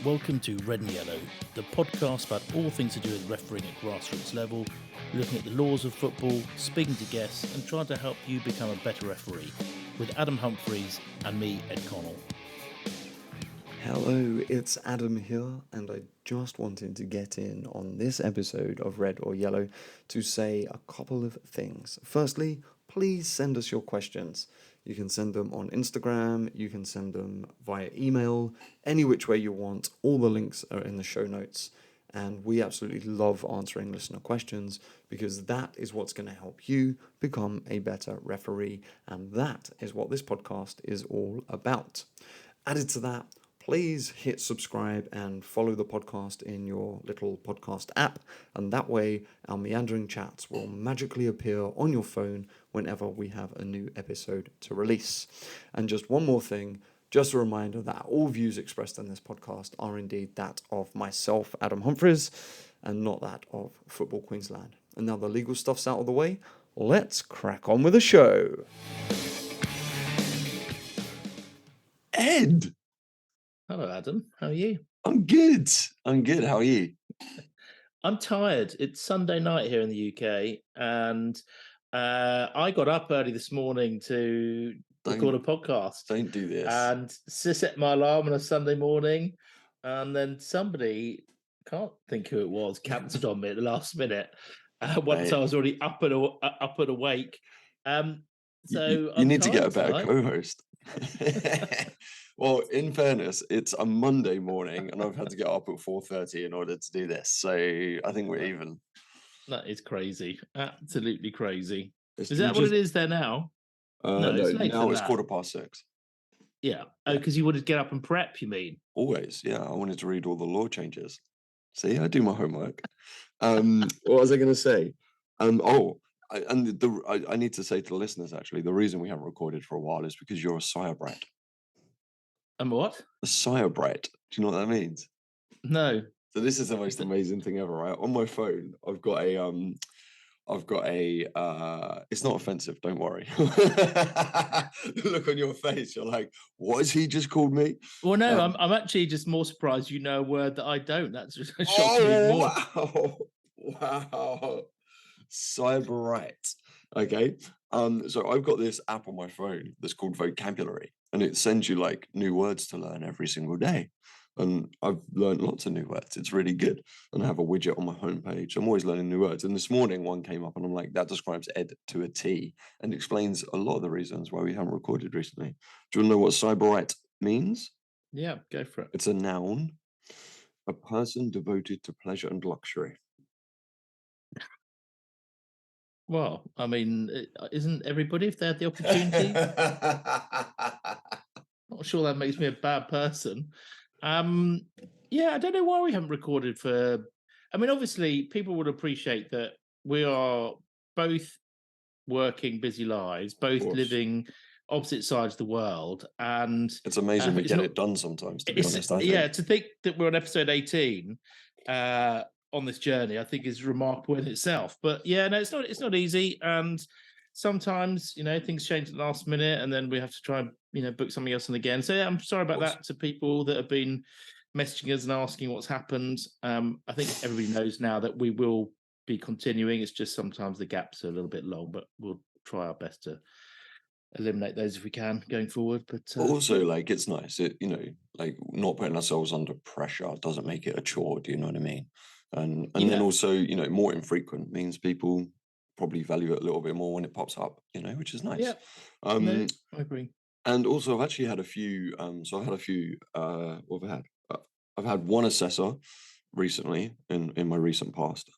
Welcome to Red and Yellow, the podcast about all things to do with refereeing at grassroots level, looking at the laws of football, speaking to guests, and trying to help you become a better referee, with Adam Humphreys and me, Ed Connell. Hello, it's Adam here, and I just wanted to get in on this episode of Red or Yellow to say a couple of things. Firstly, please send us your questions. You can send them on Instagram, you can send them via email, any which way you want. All the links are in the show notes, and we absolutely love answering listener questions because that is what's going to help you become a better referee, and that is what this podcast is all about. Added to that, please hit subscribe and follow the podcast in your little podcast app, and that way our meandering chats will magically appear on your phone whenever we have a new episode to release. And just one more thing, just a reminder that all views expressed in this podcast are indeed that of myself, Adam Humphreys, and not that of Football Queensland. And now the legal stuff's out of the way, let's crack on with the show. Ed! Hello, Adam. How are you? I'm good. How are you? I'm tired. It's Sunday night here in the UK, and I got up early this morning to record a podcast. Don't do this. And set my alarm on a Sunday morning, and then somebody, can't think who it was, cancelled on me at the last minute. Once I was already up and awake. So you need to get a better co-host. Well, in fairness, it's a Monday morning, and I've had to get up at 4:30 in order to do this. So I think we're even. That is crazy. Absolutely crazy. Is that what it is there now? No, it's now it's 6:15. Yeah. Oh, because you wanted to get up and prep, you mean? Always, yeah. I wanted to read all the law changes. See, I do my homework. What was I going to say? I need to say to the listeners, actually, the reason we haven't recorded for a while is because you're a sire brat. And what? A sire brat. Do you know what that means? No. So this is the most amazing thing ever, right? On my phone, I've got a it's not offensive, don't worry. Look on your face, you're like, what has he just called me? Well, no, I'm actually just more surprised you know a word that I don't. That's just shocks me more. Wow. Cyber right. Okay. So I've got this app on my phone that's called Vocabulary, and it sends you like new words to learn every single day. And I've learned lots of new words. It's really good. And I have a widget on my homepage. I'm always learning new words. And this morning one came up and I'm like, that describes Ed to a T and explains a lot of the reasons why we haven't recorded recently. Do you want to know what cyberite means? Yeah, go for it. It's a noun, a person devoted to pleasure and luxury. Well, I mean, isn't everybody, if they had the opportunity? Not sure that makes me a bad person. Yeah, I don't know why we haven't recorded for. I mean, obviously, people would appreciate that we are both working busy lives, both living opposite sides of the world, and it's amazing we get it done sometimes. To be honest, I think. To think that we're on episode 18 on this journey, I think is remarkable in itself. But yeah, no, it's not easy, and sometimes things change at the last minute, and then we have to try and book something else in again. So yeah, I'm sorry about that to people that have been messaging us and asking what's happened. I think everybody knows now that we will be continuing. It's just sometimes the gaps are a little bit long, but we'll try our best to eliminate those if we can going forward. But also, like, it's nice, like not putting ourselves under pressure doesn't make it a chore. Do you know what I mean? And then also, more infrequent means people probably value it a little bit more when it pops up, which is nice. Yeah, no, I agree. And also, I've actually had a few. I've had one assessor recently in my recent past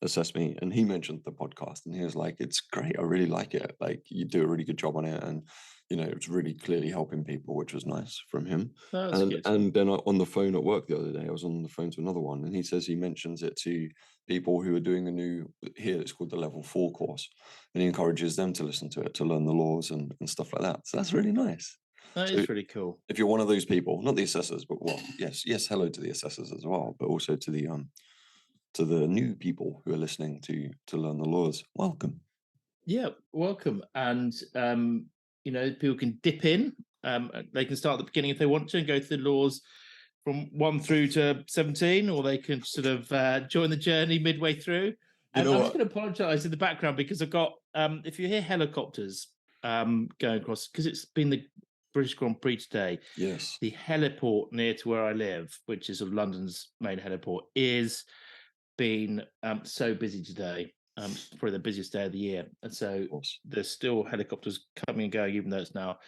assess me, and he mentioned the podcast, and he was like, "It's great. I really like it. Like, you do a really good job on it, and it's really clearly helping people," which was nice from him. And then on the phone at work the other day, I was on the phone to another one, and he says he mentions it to people who are doing a new here. It's called the Level 4 course, and he encourages them to listen to it to learn the laws and stuff like that. So that's really nice. That is really cool. If you're one of those people, not the assessors, but yes, hello to the assessors as well, but also to the new people who are listening to learn the laws. Welcome. Yeah, welcome. And people can dip in. They can start at the beginning if they want to and go through the laws from 1 through to 17, or they can sort of join the journey midway through. You And know I'm what? just going to apologise in the background because I've got, if you hear helicopters going across, because it's been the British Grand Prix today, Yes. the heliport near to where I live, which is sort of London's main heliport, is been so busy today. Probably the busiest day of the year. And so Of course. there's still helicopters coming and going, even though it's now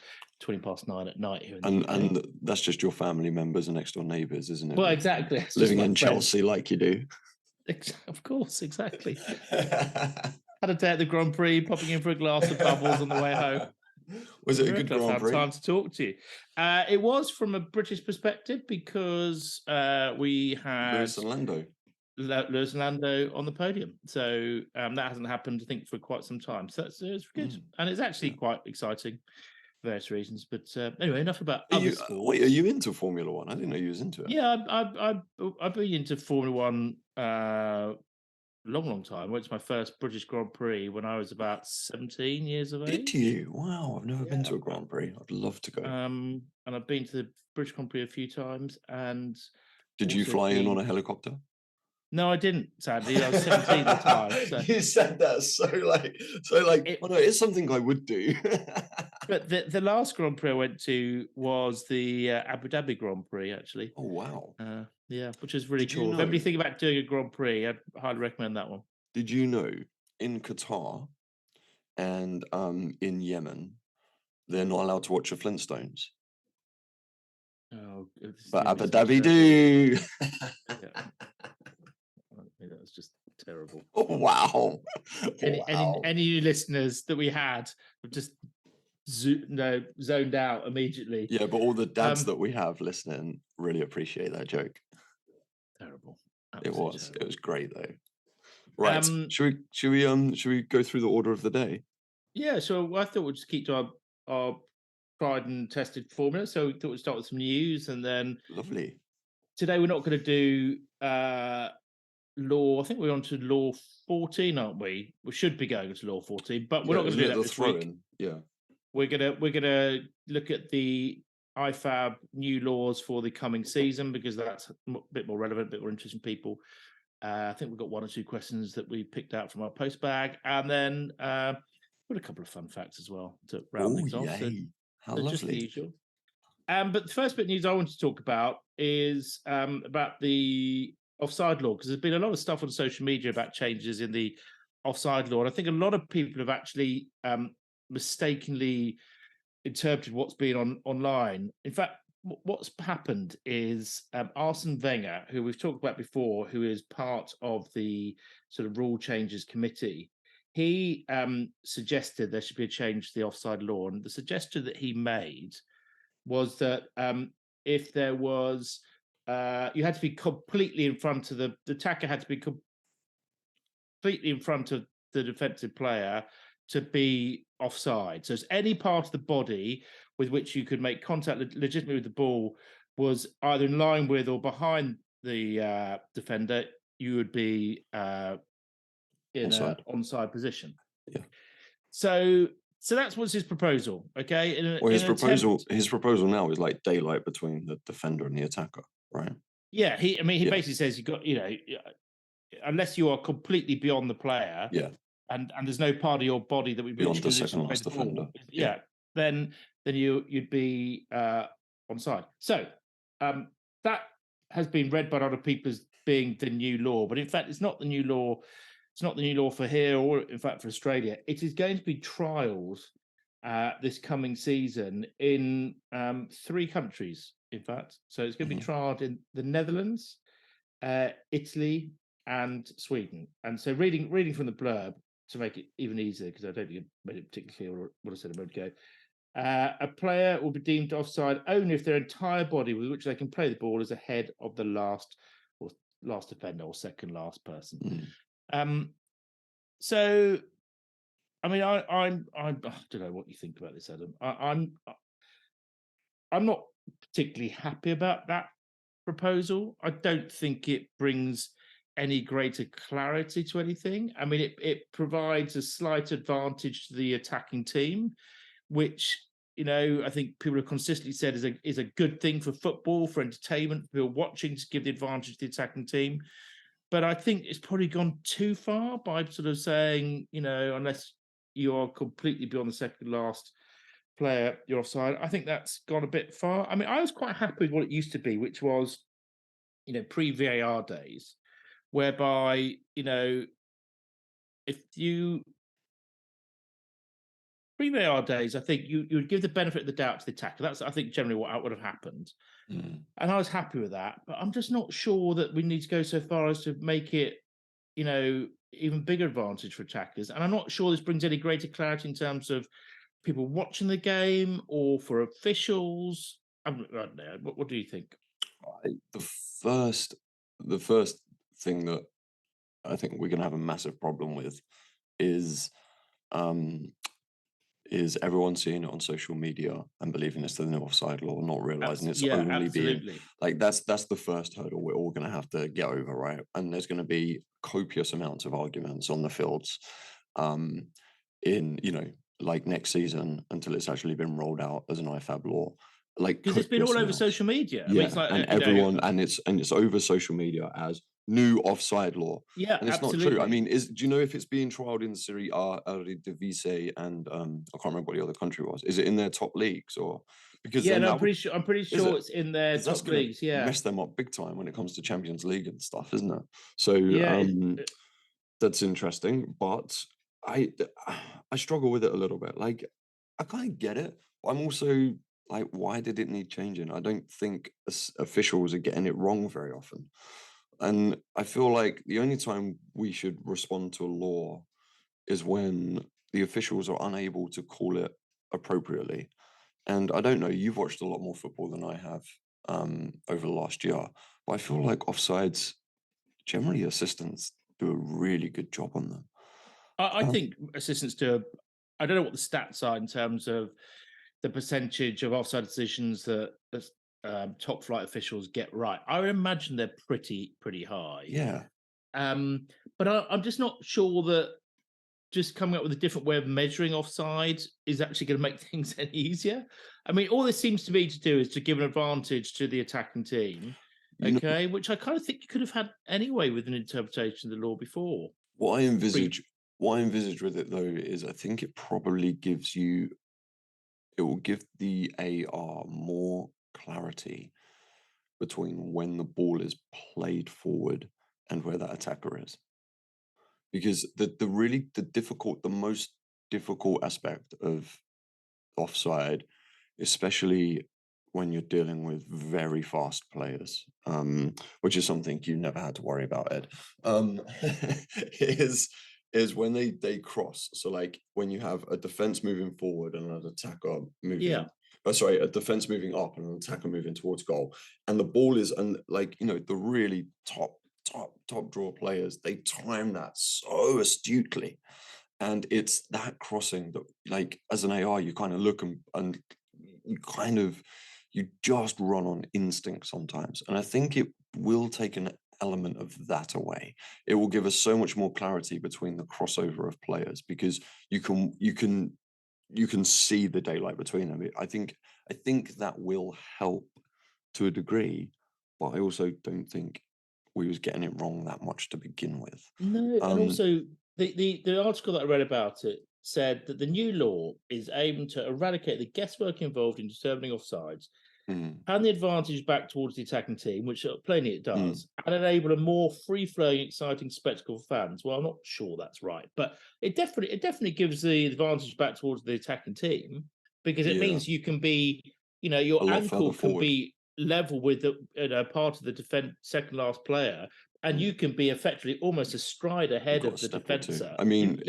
9:20 at night here in the And UK. and that's just your family members and next door neighbours, isn't it? Well, exactly. It's just Living my in friends. Chelsea like you do. Of course, exactly. Had a day at the Grand Prix, popping in for a glass of bubbles on the way home. Was it a good Miracle I Grand found Prix? time to talk to you. It was from a British perspective because we had Lewis and Lando. Lewis and Lando on the podium. So that hasn't happened, I think, for quite some time. So it's good. And it's actually quite exciting for various reasons. But anyway, enough about other sports. Wait, are you into Formula One? I didn't know you was into it. Yeah, I've been into Formula One long time. I went to my first British Grand Prix when I was about 17 years of age. Did you? Wow, I've never been to Yeah. a Grand Prix. I'd love to go. And I've been to the British Grand Prix a few times. And Did you also fly in on been- a helicopter? No, I didn't. Sadly, I was 17 at the time. So. You said that so It- well, no, it's something I would do. But the last Grand Prix I went to was the Abu Dhabi Grand Prix, actually. Oh wow! Yeah, which is really Did you cool. If anybody know- think about doing a Grand Prix, I'd highly recommend that one. Did you know in Qatar and in Yemen they're not allowed to watch the Flintstones, Oh, but Abu Dhabi do? That was just terrible. Oh, wow! Any listeners that we had have just zoned out immediately. Yeah, but all the dads that we have listening really appreciate that joke. Terrible. It was. Absolutely It was great though. Right. Um, should we go through the order of the day? Yeah, so I thought we'd just keep to our tried and tested formula. So we thought we'd start with some news, and then Lovely. today we're not going to do law. I think we're on to law 14, aren't we? We should be going to law 14, but we're not going to do that this week. Yeah. We're gonna look at the IFAB new laws for the coming season because that's a bit more relevant, a bit more interesting people. I think we've got 1 or 2 questions that we picked out from our post bag, and then got a couple of fun facts as well to round things off. So, How so just the lovely. usual. But the first bit of news I want to talk about is about the offside law, because there's been a lot of stuff on social media about changes in the offside law. And I think a lot of people have actually mistakenly interpreted what's been online. In fact, what's happened is Arsene Wenger, who we've talked about before, who is part of the sort of rule changes committee, he suggested there should be a change to the offside law. And the suggestion that he made was that if there was, you had to be completely in front of the attacker had to be completely in front of the defensive player to be offside. So it's any part of the body with which you could make contact legitimately with the ball was either in line with or behind the defender, you would be in an onside position. Yeah. So that was his proposal. Okay. His proposal now is like daylight between the defender and the attacker, right? Yeah. He basically says you got, unless you are completely beyond the player. Yeah. And there's no part of your body that would be beyond the second last defender. Then you'd be onside. So that has been read by a lot of people as being the new law, but in fact, it's not the new law. It's not the new law for here, or in fact for Australia. It is going to be trials this coming season in 3 countries. In fact, so it's going to be trialed in the Netherlands, Italy, and Sweden. And so reading from the blurb, to make it even easier, because I don't think it made it particularly clear what I said a moment ago. A player will be deemed offside only if their entire body with which they can play the ball is ahead of the last defender or second last person. So, I mean, I don't know what you think about this, Adam. I'm not particularly happy about that proposal. I don't think it brings any greater clarity to anything. I mean, it provides a slight advantage to the attacking team, which I think people have consistently said is a good thing for football, for entertainment, for people watching, to give the advantage to the attacking team. But I think it's probably gone too far by sort of saying, unless you are completely beyond the second last player, you're offside. I think that's gone a bit far. I mean, I was quite happy with what it used to be, which was, pre-VAR days, whereby, if you pre-VAR days, I think you would give the benefit of the doubt to the attacker. That's, I think, generally what would have happened. Mm. And I was happy with that. But I'm just not sure that we need to go so far as to make it, even bigger advantage for attackers. And I'm not sure this brings any greater clarity in terms of people watching the game or for officials. I don't know. What do you think? The first thing that I think we're going to have a massive problem with is everyone seeing it on social media and believing it's the new offside law, not realizing it's only being like that's the first hurdle we're all going to have to get over, right? And there's going to be copious amounts of arguments on the fields, in like next season until it's actually been rolled out as an IFAB law. Like, because it's been all over social media. Yeah, I mean, it's like, and everyone, and it's over social media as new offside law. Yeah, and it's absolutely. not true. I mean, do you know if it's being trialed in Serie A, Eredivisie, and I can't remember what the other country was. Is it in their top leagues or? Because I'm pretty sure it's in their top leagues. Yeah, mess them up big time when it comes to Champions League and stuff, isn't it? So that's interesting, but I struggle with it a little bit. Like, I kind of get it, but I'm also like, why did it need changing? I don't think officials are getting it wrong very often. And I feel like the only time we should respond to a law is when the officials are unable to call it appropriately. And I don't know, you've watched a lot more football than I have over the last year, but I feel like offsides, generally assistants do a really good job on them. I think assistants do. I don't know what the stats are in terms of the percentage of offside decisions that top flight officials get right. I would imagine they're pretty high. Yeah. But I'm just not sure that just coming up with a different way of measuring offside is actually going to make things any easier. I mean, all this seems to be to do is to give an advantage to the attacking team, which I kind of think you could have had anyway with an interpretation of the law before. What I envisage with it though is I think it probably it will give the AR more clarity between when the ball is played forward and where that attacker is. Because the most difficult aspect of offside, especially when you're dealing with very fast players, which is something you never had to worry about, Ed, is when they cross. So like when you have a defense moving forward and an attacker moving, a defense moving up and an attacker moving towards goal, and the ball is, and like, the really top draw players, they time that so astutely. And it's that crossing that, like, as an AR, you kind of look and you just run on instinct sometimes. And I think it will take an element of that away. It will give us so much more clarity between the crossover of players, because you can see the daylight between them. I think that will help to a degree, but I also don't think we was getting it wrong that much to begin with. No, and also the article that I read about it said that the new law is aimed to eradicate the guesswork involved in determining offsides, hand the advantage back towards the attacking team, which plainly it does, and enable a more free-flowing, exciting spectacle for fans. Well, I'm not sure that's right, but it definitely gives the advantage back towards the attacking team, because it means you can be, your ankle can be level with the part of the defense second last player, and you can be effectively almost a stride ahead of the defender. I mean,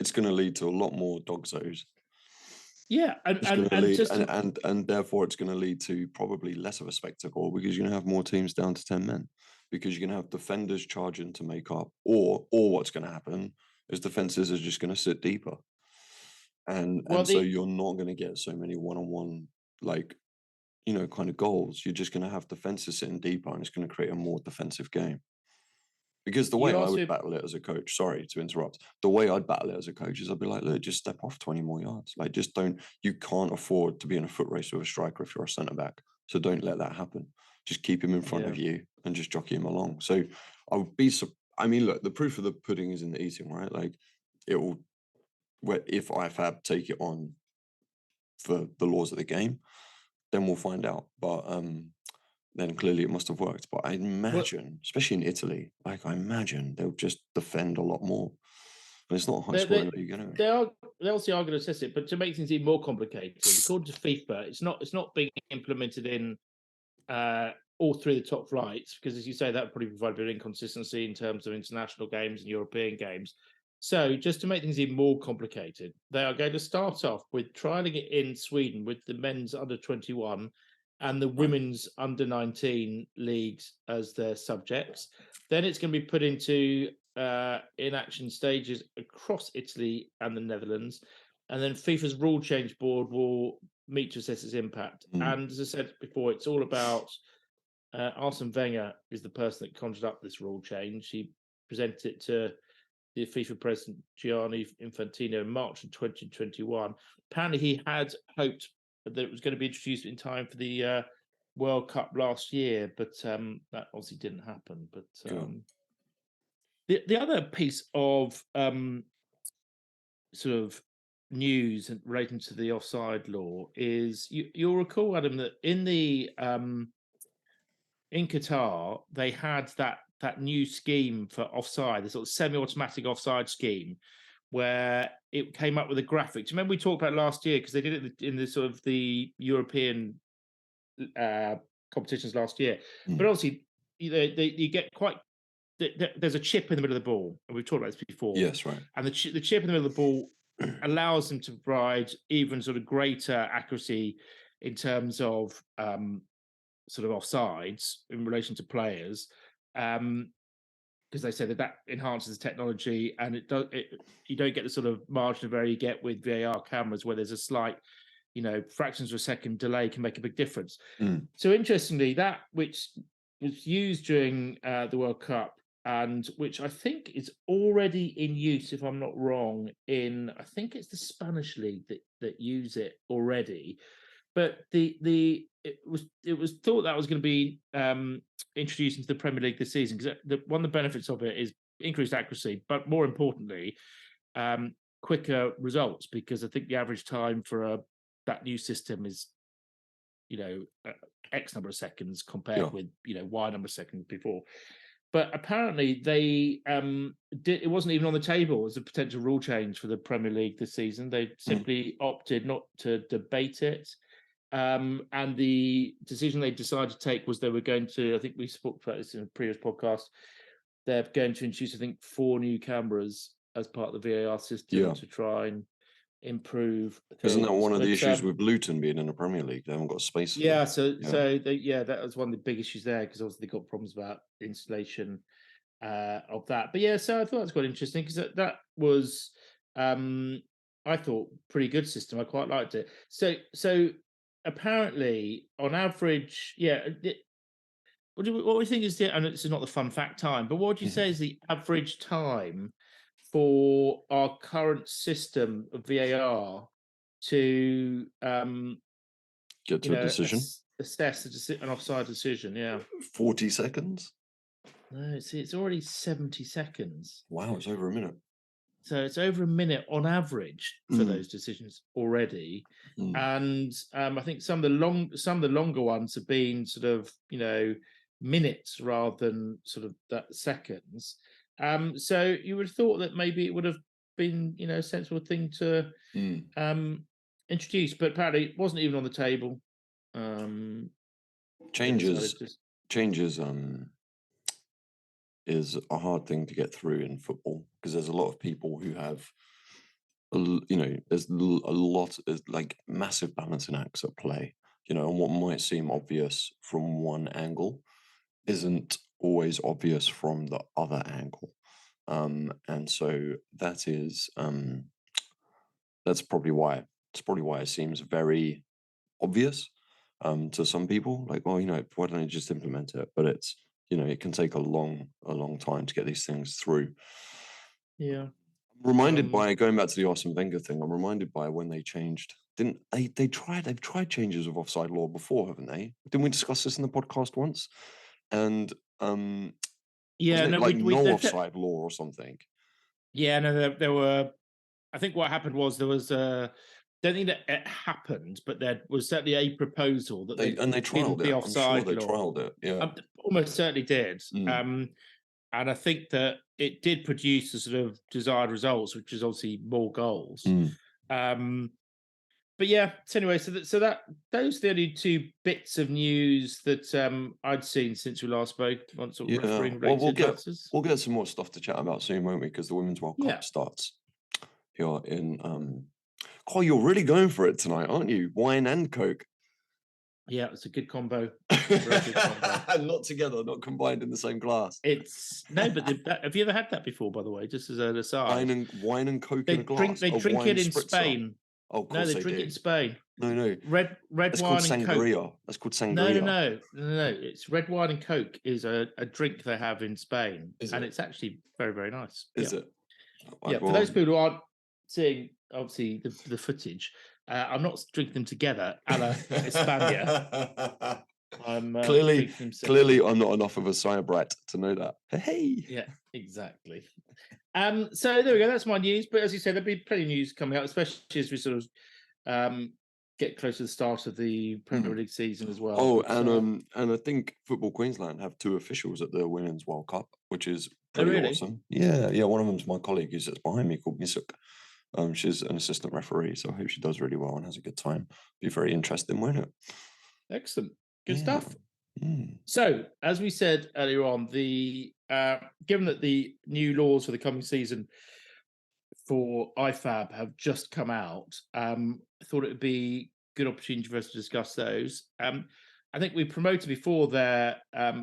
it's going to lead to a lot more dog zones. Yeah, and therefore it's going to lead to probably less of a spectacle, because you're going to have more teams down to 10 men, because you're going to have defenders charging to make up, or what's going to happen is defenses are just going to sit deeper, and so you're not going to get so many one-on-one, like, kind of goals. You're just going to have defenses sitting deeper, and it's going to create a more defensive game. Because the You way I asked would me, battle it as a coach, sorry to interrupt, the way I'd battle it as a coach is I'd be like, look, just step off 20 more yards. Like, just don't, you can't afford to be in a foot race with a striker if you're a centre back. So don't let that happen. Just keep him in front yeah. of you and just jockey him along. So I would be, I mean, look, the proof of the pudding is in the eating, right? Like, it will, if IFAB take it on for the laws of the game, then we'll find out. But then clearly it must have worked. But I imagine, especially in Italy, like I imagine they'll just defend a lot more. And it's not a high They, scoring they, league anyway. they obviously are going to assess it, but to make things even more complicated, according to FIFA, it's not being implemented in all three of the top flights, because as you say, that would probably provide a bit of inconsistency in terms of international games and European games. So just to make things even more complicated, they are going to start off with trialing it in Sweden with the men's under 21 and the women's under 19 leagues as their subjects. Then it's going to be put into in-action stages across Italy and the Netherlands. And then FIFA's rule change board will meet to assess its impact. And as I said before, it's all about Arsene Wenger is the person that conjured up this rule change. He presented it to the FIFA president Gianni Infantino in March of 2021. Apparently, he had hoped that it was going to be introduced in time for the World Cup last year, but that obviously didn't happen. But the other piece of sort of news relating to the offside law is you'll recall, Adam, that in the in Qatar they had that new scheme for offside, the sort of semi-automatic offside scheme, where it came up with a graphic. Do you remember we talked about it last year, because they did it in the sort of the European competitions last year? But obviously, you get quite. There's a chip in the middle of the ball, and we've talked about this before. Yes, right. And the chip in the middle of the ball allows them to provide even sort of greater accuracy in terms of sort of offsides in relation to players, because they say that enhances the technology, and you don't get the sort of margin of error you get with VAR cameras, where there's a slight, fractions of a second delay can make a big difference. So interestingly, that which was used during the World Cup, and which I think is already in use, if I'm not wrong, I think it's the Spanish league that use it already. But it was thought that was going to be introduced into the Premier League this season, because one of the benefits of it is increased accuracy, but more importantly, quicker results, because I think the average time for that new system is X number of seconds compared with Y number of seconds before. But apparently they it wasn't even on the table as a potential rule change for the Premier League this season. They simply opted not to debate it. And the decision they decided to take was they were going to, I think we spoke about this in a previous podcast, they're going to introduce, I think, 4 new cameras as part of the VAR system to try and improve things. Isn't that one of the issues with Luton being in the Premier League? They haven't got space for that. That was one of the big issues there, because obviously they got problems about installation of that. But so I thought it was quite interesting, because that was I thought pretty good system. I quite liked it. So apparently on average, what do we think is and this is not the fun fact time, but what do you say is the average time for our current system of VAR to get to a decision, assess an offside decision? 40 seconds. No, it's already 70 seconds. Wow, it's over a minute. So it's over a minute on average for those decisions already. And I think some of the longer ones have been sort of minutes rather than sort of that seconds. So you would have thought that maybe it would have been a sensible thing to introduce, but apparently it wasn't even on the table. Changes is a hard thing to get through in football, because there's a lot of people who have there's like massive balancing acts at play, and what might seem obvious from one angle isn't always obvious from the other angle, and so that's probably why it seems very obvious to some people, like, well, why don't I just implement it? But it's you know, it can take a long time to get these things through. Yeah. Reminded by, going back to the Arsene Wenger thing, I'm reminded by when they changed. They've tried changes of offside law before, haven't they? Didn't we discuss this in the podcast once? And Yeah, wasn't it no, like no they've offside law or something? yeah, no, there were. I think what happened was there was don't think that it happened, but there was certainly a proposal that They trialed the it. I'm sure offside they law. trialed it. Yeah. Almost certainly did. Mm. And I think that it did produce the sort of desired results, which is obviously more goals. Mm. But yeah, so anyway, so that those are the only two bits of news that I'd seen since we last spoke on sort of Yeah. refereeing Well, related matters. we'll get some more stuff to chat about soon, won't we? Because the Women's World Yeah. Cup starts here in. Oh, you're really going for it tonight, aren't you? Wine and Coke. Yeah, it's a good combo. Very good combo. Not together, not combined in the same glass. It's no, but have you ever had that before? By the way, just as an aside, Wine and Coke in a glass. They drink it in spritzer. Spain. Oh, of No, course they drink do. it in Spain. No. Red That's wine called and sangria. Coke. That's called sangria. No. It's red wine and Coke is a drink they have in Spain, and it's actually very, very nice. Is it? Yeah. For those people who aren't seeing, obviously, the footage, I'm not drinking them together a la España. I'm clearly, separately. I'm not enough of a cyberrat to know that. Hey. Yeah, exactly. So there we go. That's my news. But as you said, there'll be plenty of news coming out, especially as we sort of get close to the start of the Premier League season as well. Oh, and I think Football Queensland have 2 officials at the Women's World Cup, which is pretty awesome. Yeah. One of them's my colleague who's behind me, called Misuk. She's an assistant referee, so I hope she does really well and has a good time. Be very interesting, won't it? Excellent. Good stuff. Mm. So, as we said earlier on, the given that the new laws for the coming season for IFAB have just come out, I thought it would be a good opportunity for us to discuss those. I think we promoted before their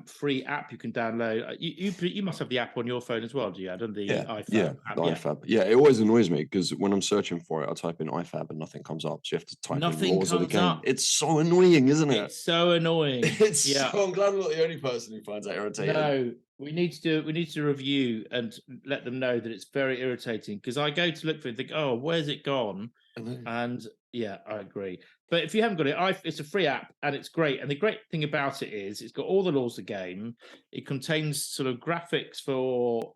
free app you can download. You must have the app on your phone as well, do you, Adam? The IFAB app. IFAB. Yeah, it always annoys me because when I'm searching for it, I type in IFAB and nothing comes up. So you have to type in laws of the game. Up. It's so annoying, isn't it? It's so annoying. So I'm glad I'm not the only person who finds that irritating. No, we need to review and let them know that it's very irritating, because I go to look for it and think, oh, where's it gone? And yeah, I agree. But if you haven't got it, it's a free app and it's great. And the great thing about it is it's got all the laws of the game. It contains sort of graphics for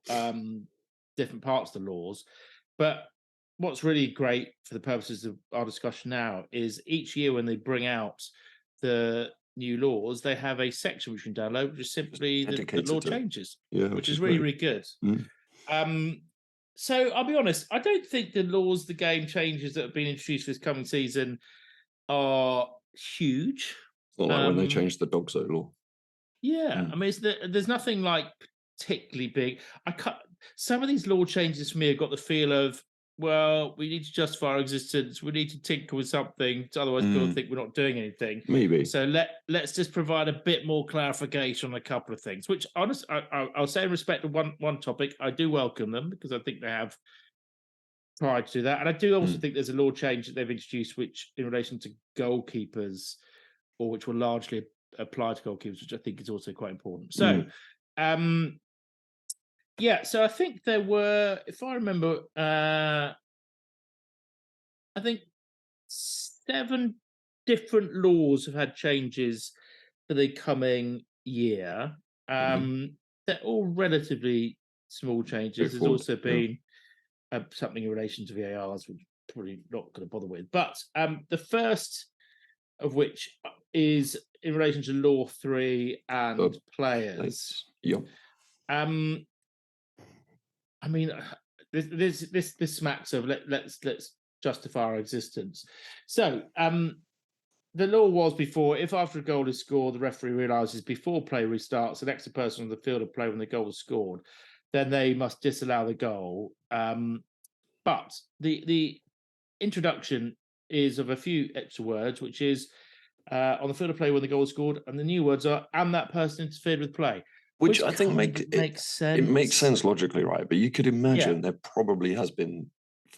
different parts of the laws. But what's really great for the purposes of our discussion now is each year when they bring out the new laws, they have a section which you can download, which is simply the law changes, which is really, really good. So I'll be honest, I don't think the laws, the game changes that have been introduced for this coming season are huge. It's not like when they changed the dog zone law. Yeah, I mean, there's nothing like particularly big. Some of these law changes for me have got the feel of, well, we need to justify our existence. We need to tinker with something, otherwise people think we're not doing anything. Maybe. So let's just provide a bit more clarification on a couple of things. Which, honestly, I'll say in respect of one topic, I do welcome them, because I think they have tried to do that, and I do also think there's a law change that they've introduced, which in relation to goalkeepers, or which will largely apply to goalkeepers, which I think is also quite important. So, yeah, so I think there were, if I remember, I think 7 different laws have had changes for the coming year. They're all relatively small changes. There's also been something in relation to VARs, which I'm probably not going to bother with. But the first of which is in relation to Law 3 and players. Yep. I mean, this smacks of let's justify our existence. So the law was before, if after a goal is scored, the referee realises before play restarts, the next person on the field of play when the goal was scored, then they must disallow the goal. But the introduction is of a few extra words, which is on the field of play when the goal was scored, and the new words are, and that person interfered with play. Which I think makes sense. It makes sense logically, right? But you could imagine there probably has been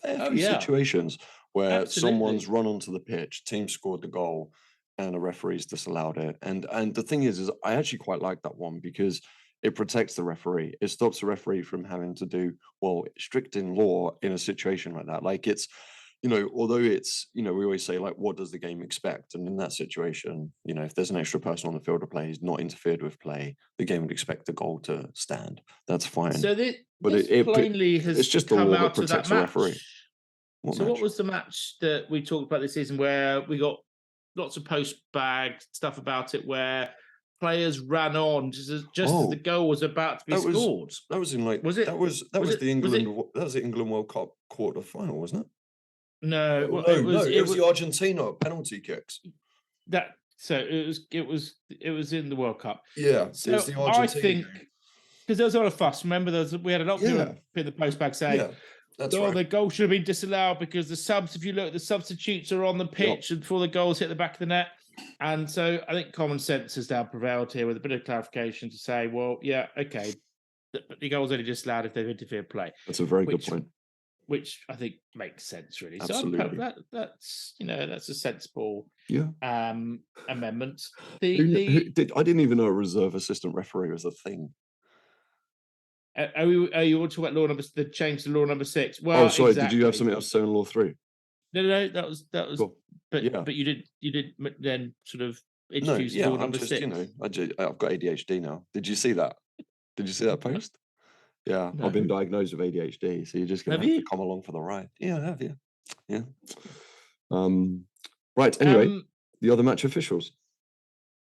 a few situations where someone's run onto the pitch, team scored the goal, and a referee's disallowed it. And the thing is I actually quite like that one, because it protects the referee. It stops the referee from having to do, well, strict in law in a situation like that. Like it's, although it's, we always say, like, what does the game expect? And in that situation, if there's an extra person on the field of play who's not interfered with play, the game would expect the goal to stand. That's fine. So this but plainly has it's just the come law that out of that protects the referee. match. What So match? what was the match that we talked about this season where we got lots of post-bag stuff about it, where players ran on just as the goal was about to be scored? That was in like, Was it? That was the England World Cup quarter final, wasn't it? No, Oh, well, it was the Argentina penalty kicks. It was in the World Cup. Yeah, so it was the I Argentina think game. because there was a lot of fuss. Remember, we had a lot of people in the post-bag saying, that's right. The goal should have been disallowed because the subs, if you look, the substitutes are on the pitch and before the goals hit the back of the net. And so I think common sense has now prevailed here with a bit of clarification to say, well, yeah, okay, the goal's only disallowed if they've interfered play. That's a very good point. Which I think makes sense, really. Absolutely. So that's a sensible amendment. I didn't even know a reserve assistant referee was a thing. You want to talk about the change to law number 6? Well, oh, sorry. Exactly. Did you have something else to say on law 3? No, that was. Cool. But you did then sort of introduce law number 6. I've got ADHD now. Did you see that? Did you see that post? Yeah, no. I've been diagnosed with ADHD, so you're just gonna have to come along for the ride. Yeah, I have you. Yeah. Right. Anyway, the other match officials.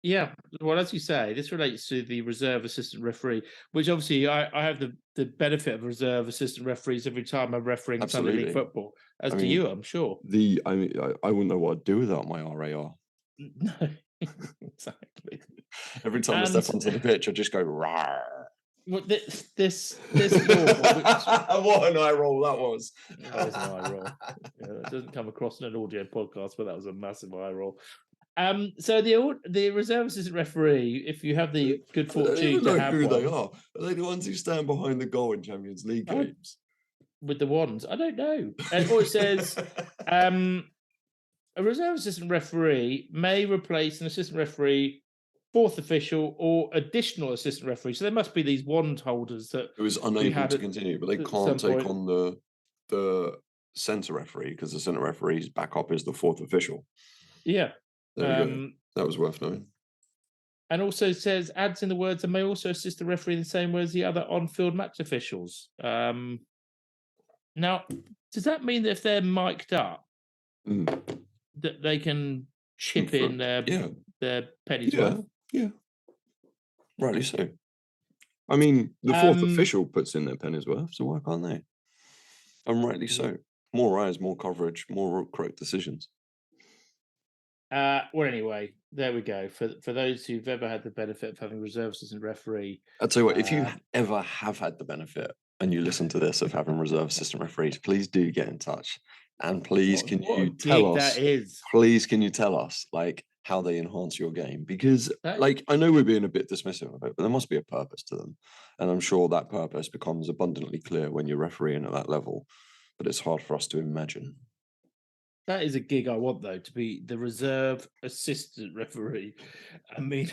Yeah, well, as you say, this relates to the reserve assistant referee, which obviously I have the benefit of reserve assistant referees every time I'm refereeing Sunday League football, do you, I'm sure. I wouldn't know what I'd do without my RAR. No, exactly. Every time I step onto the pitch, I just go, rawr. Well, this law, what an eye roll that was. That was an eye roll. Yeah, that doesn't come across in an audio podcast, but that was a massive eye roll. So the reserve assistant referee, if you have the good fortune to have who one, they are they the ones who stand behind the goal in Champions League games with the wands? I don't know. Or it says a reserve assistant referee may replace an assistant referee, fourth official, or additional assistant referee. So there must be these wand holders that it was unable to continue, but they can't take on the centre referee because the centre referee's backup is the fourth official. Yeah. There we go. That was worth knowing. And also says, adds in the words, and may also assist the referee in the same way as the other on-field match officials. Now, does that mean that if they're mic'd up, that they can chip in their pennies worth? Yeah. Rightly so. I mean, the fourth official puts in their pennies worth, so why can't they? And rightly so. More eyes, more coverage, more correct decisions. Well, anyway, there we go. For those who've ever had the benefit of having reserve assistant referee, I'll tell you what, if you ever have had the benefit and you listen to this of having reserve assistant referees, please do get in touch. And please can you tell us like how they enhance your game? Because like I know we're being a bit dismissive of it, but there must be a purpose to them. And I'm sure that purpose becomes abundantly clear when you're refereeing at that level. But it's hard for us to imagine. That is a gig I want, though, to be the reserve assistant referee. I mean,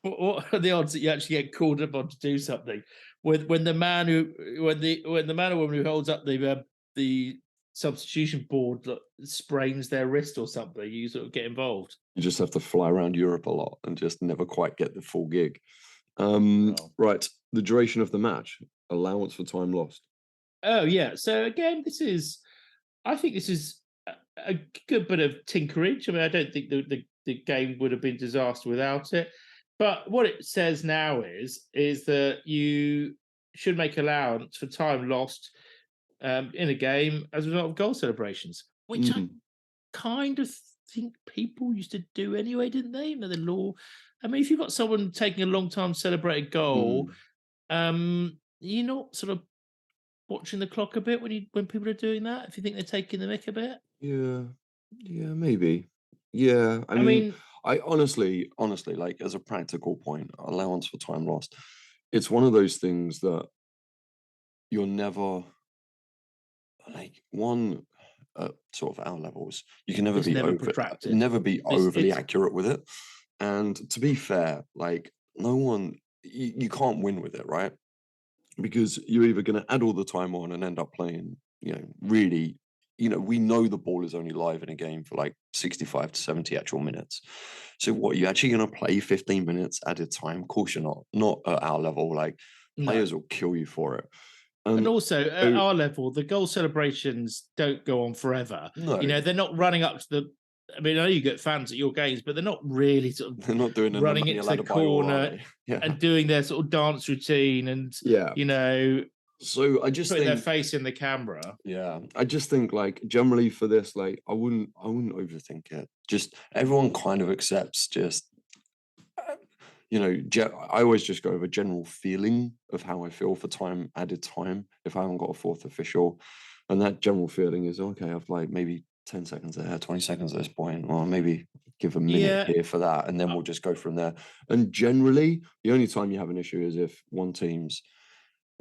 what are the odds that you actually get called upon to do something when the man or woman who holds up the substitution board sprains their wrist or something? You sort of get involved. You just have to fly around Europe a lot and just never quite get the full gig. Right, the duration of the match, allowance for time lost. Oh yeah. So again, I think this is a good bit of tinkerage. I mean, I don't think the game would have been disaster without it. But what it says now is that you should make allowance for time lost in a game as a result of goal celebrations, which I kind of think people used to do anyway, didn't they? You know, the law. I mean, if you've got someone taking a long time to celebrate a goal, you're not sort of watching the clock a bit when people are doing that, if you think they're taking the mick a bit? Yeah, maybe. Yeah, I mean, I honestly, like as a practical point, allowance for time lost, it's one of those things that you're never like sort of our levels. You can never overly accurate with it. And to be fair, like no one you can't win with it, right? Because you're either going to add all the time on and end up playing, really, we know the ball is only live in a game for like 65 to 70 actual minutes. So what, you actually going to play 15 minutes added time? Of course you're not at our level. Like, No. players will kill you for it. And also at our level, the goal celebrations don't go on forever. No. They're not running up to the. I mean, I know you get fans at your games, but they're not really sort of They're not doing running into the corner and doing their sort of dance routine and So I just putting think their face in the camera. Yeah, I just think like generally for this, like I wouldn't overthink it. Just everyone kind of accepts just I always just go over general feeling of how I feel for added time if I haven't got a fourth official. And that general feeling is okay, I've like maybe 10 seconds there, 20 seconds at this point, or maybe give a minute here for that, and then we'll just go from there. And generally, the only time you have an issue is if one team's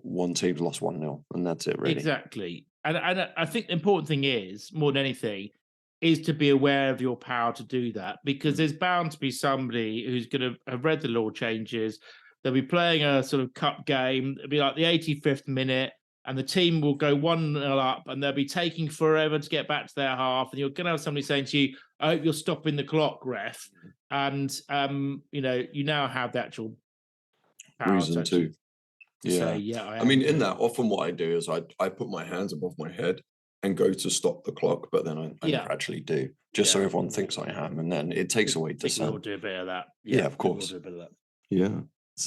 lost 1-0, and that's it, really. Exactly. And I think the important thing is, more than anything, is to be aware of your power to do that, because there's bound to be somebody who's going to have read the law changes. They'll be playing a sort of cup game. It'll be like the 85th minute, and the team will go 1-0 up, and they'll be taking forever to get back to their half. And you're going to have somebody saying to you, "I hope you're stopping the clock, ref." And you now have the actual power reason to. Yeah. Say, I mean, in that, often what I do is I put my hands above my head and go to stop the clock, but then I never actually do, just so everyone thinks I am, and then it takes away dissent. We'll do a bit of that. Yeah, of course. We'll do a bit of that.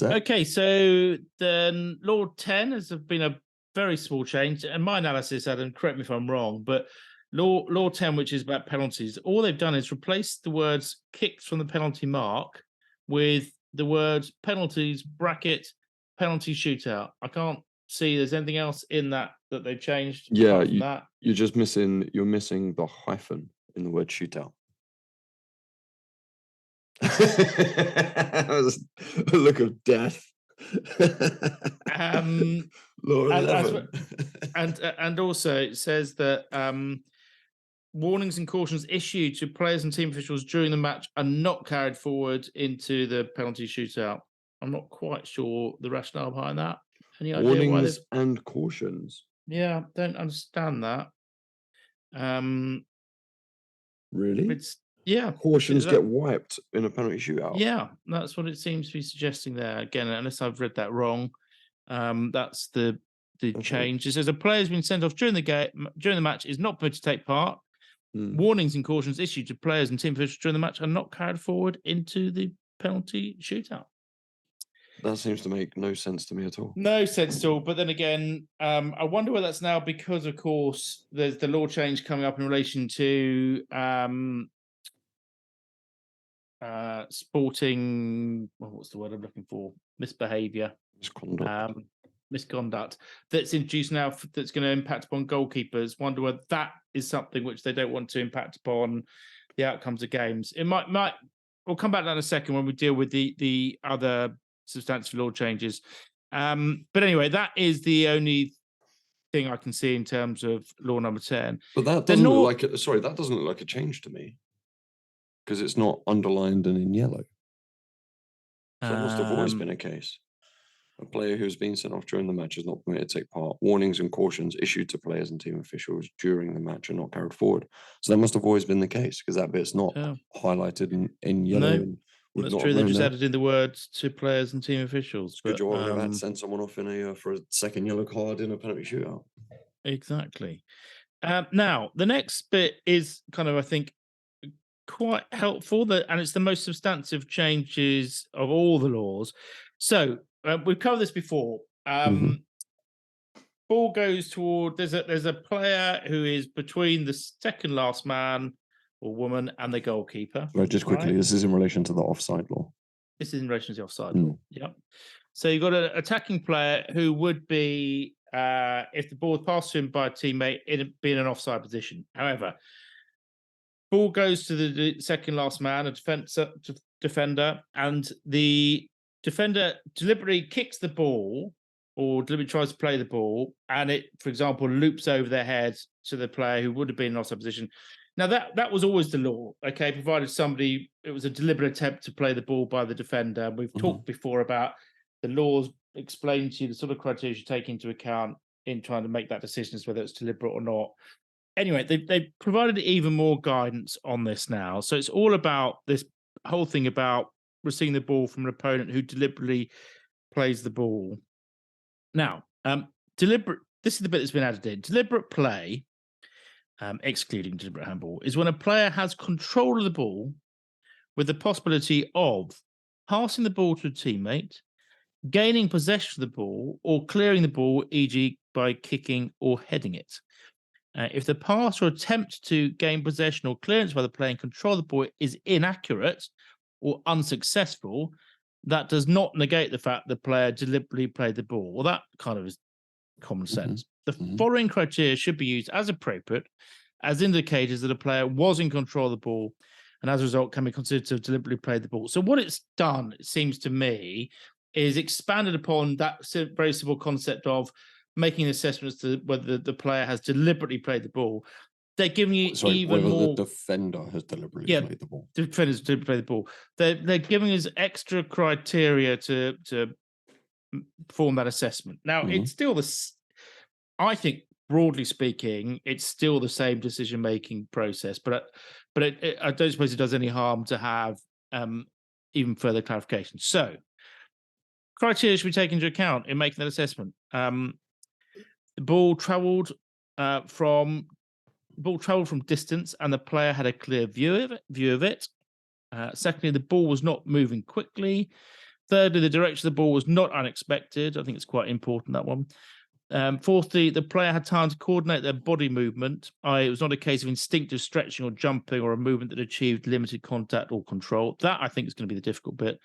Yeah. Okay, so then Law 10 has been a very small change, and my analysis, Adam, correct me if I'm wrong, but Law 10, which is about penalties, all they've done is replace the words "kicked from the penalty mark" with the words "penalties bracket penalty shootout." I can't see there's anything else in that they changed. Yeah, you're just missing the hyphen in the word shootout. That was a look of death. Law 11. And also it says that warnings and cautions issued to players and team officials during the match are not carried forward into the penalty shootout. I'm not quite sure the rationale behind that. Any idea warnings and cautions? Yeah, don't understand that. Really? Yeah. Cautions get wiped in a penalty shootout. Yeah, that's what it seems to be suggesting there. Again, unless I've read that wrong, that's the change. It says a player has been sent off during the match is not permitted to take part. Warnings and cautions issued to players and team officials during the match are not carried forward into the penalty shootout. That seems to make no sense to me at all. No sense at all. But then again, I wonder whether that's now because, of course, there's the law change coming up in relation to sporting. Well, what's the word I'm looking for? Misbehaviour. Misconduct that's introduced now that's going to impact upon goalkeepers. Wonder whether that is something which they don't want to impact upon the outcomes of games. It might. We'll come back to that in a second when we deal with the other substantive law changes. But anyway, that is the only thing I can see in terms of law number 10. But that doesn't look like it. Sorry, that doesn't look like a change to me because it's not underlined and in yellow. So that must have always been a case. A player who's been sent off during the match is not permitted to take part. Warnings and cautions issued to players and team officials during the match are not carried forward. So that must have always been the case because that bit's not highlighted in yellow. No. That's true. They've just added in the words to players and team officials. Good job on that. Send someone off in for a second yellow card in a penalty shootout. Exactly. Now, the next bit is kind of, I think, quite helpful, and it's the most substantive changes of all the laws. So we've covered this before. Ball goes toward. There's a player who is between the second last man or woman and the goalkeeper. Right, just quickly, this is in relation to the offside law. This is in relation to the offside law. Yep. So you've got an attacking player who would be, if the ball was passed to him by a teammate, it'd be in an offside position. However, ball goes to the second last man, a defender, and the defender deliberately kicks the ball or deliberately tries to play the ball, and it, for example, loops over their head to the player who would have been in an offside position. Now, that was always the law, okay, provided it was a deliberate attempt to play the ball by the defender. We've talked before about the laws explain to you the sort of criteria you take into account in trying to make that decision as whether it's deliberate or not. Anyway, they've provided even more guidance on this now. So it's all about this whole thing about receiving the ball from an opponent who deliberately plays the ball. Now, deliberate. This is the bit that's been added in. Deliberate play, excluding deliberate handball, is when a player has control of the ball with the possibility of passing the ball to a teammate, gaining possession of the ball, or clearing the ball, e.g., by kicking or heading it. If the pass or attempt to gain possession or clearance by the player in control of the ball is inaccurate or unsuccessful, that does not negate the fact the player deliberately played the ball. Well, that kind of is common sense. The following criteria should be used as appropriate as indicators that a player was in control of the ball and as a result can be considered to have deliberately played the ball. So what it's done, it seems to me, is expanded upon that very simple concept of making an assessment as to whether the player has deliberately played the ball. They're giving you even whether more. The defender has deliberately played the ball. The defenders deliberately played the ball. They're giving us extra criteria to form that assessment. Now, it's still I think, broadly speaking, it's still the same decision-making process, but I don't suppose it does any harm to have even further clarification. So, criteria should be taken into account in making that assessment. The ball travelled from distance, and the player had a clear view of it. Secondly, the ball was not moving quickly. Thirdly, the direction of the ball was not unexpected. I think it's quite important, that one. Fourthly, the player had time to coordinate their body movement. It was not a case of instinctive stretching or jumping or a movement that achieved limited contact or control. That, I think, is going to be the difficult bit.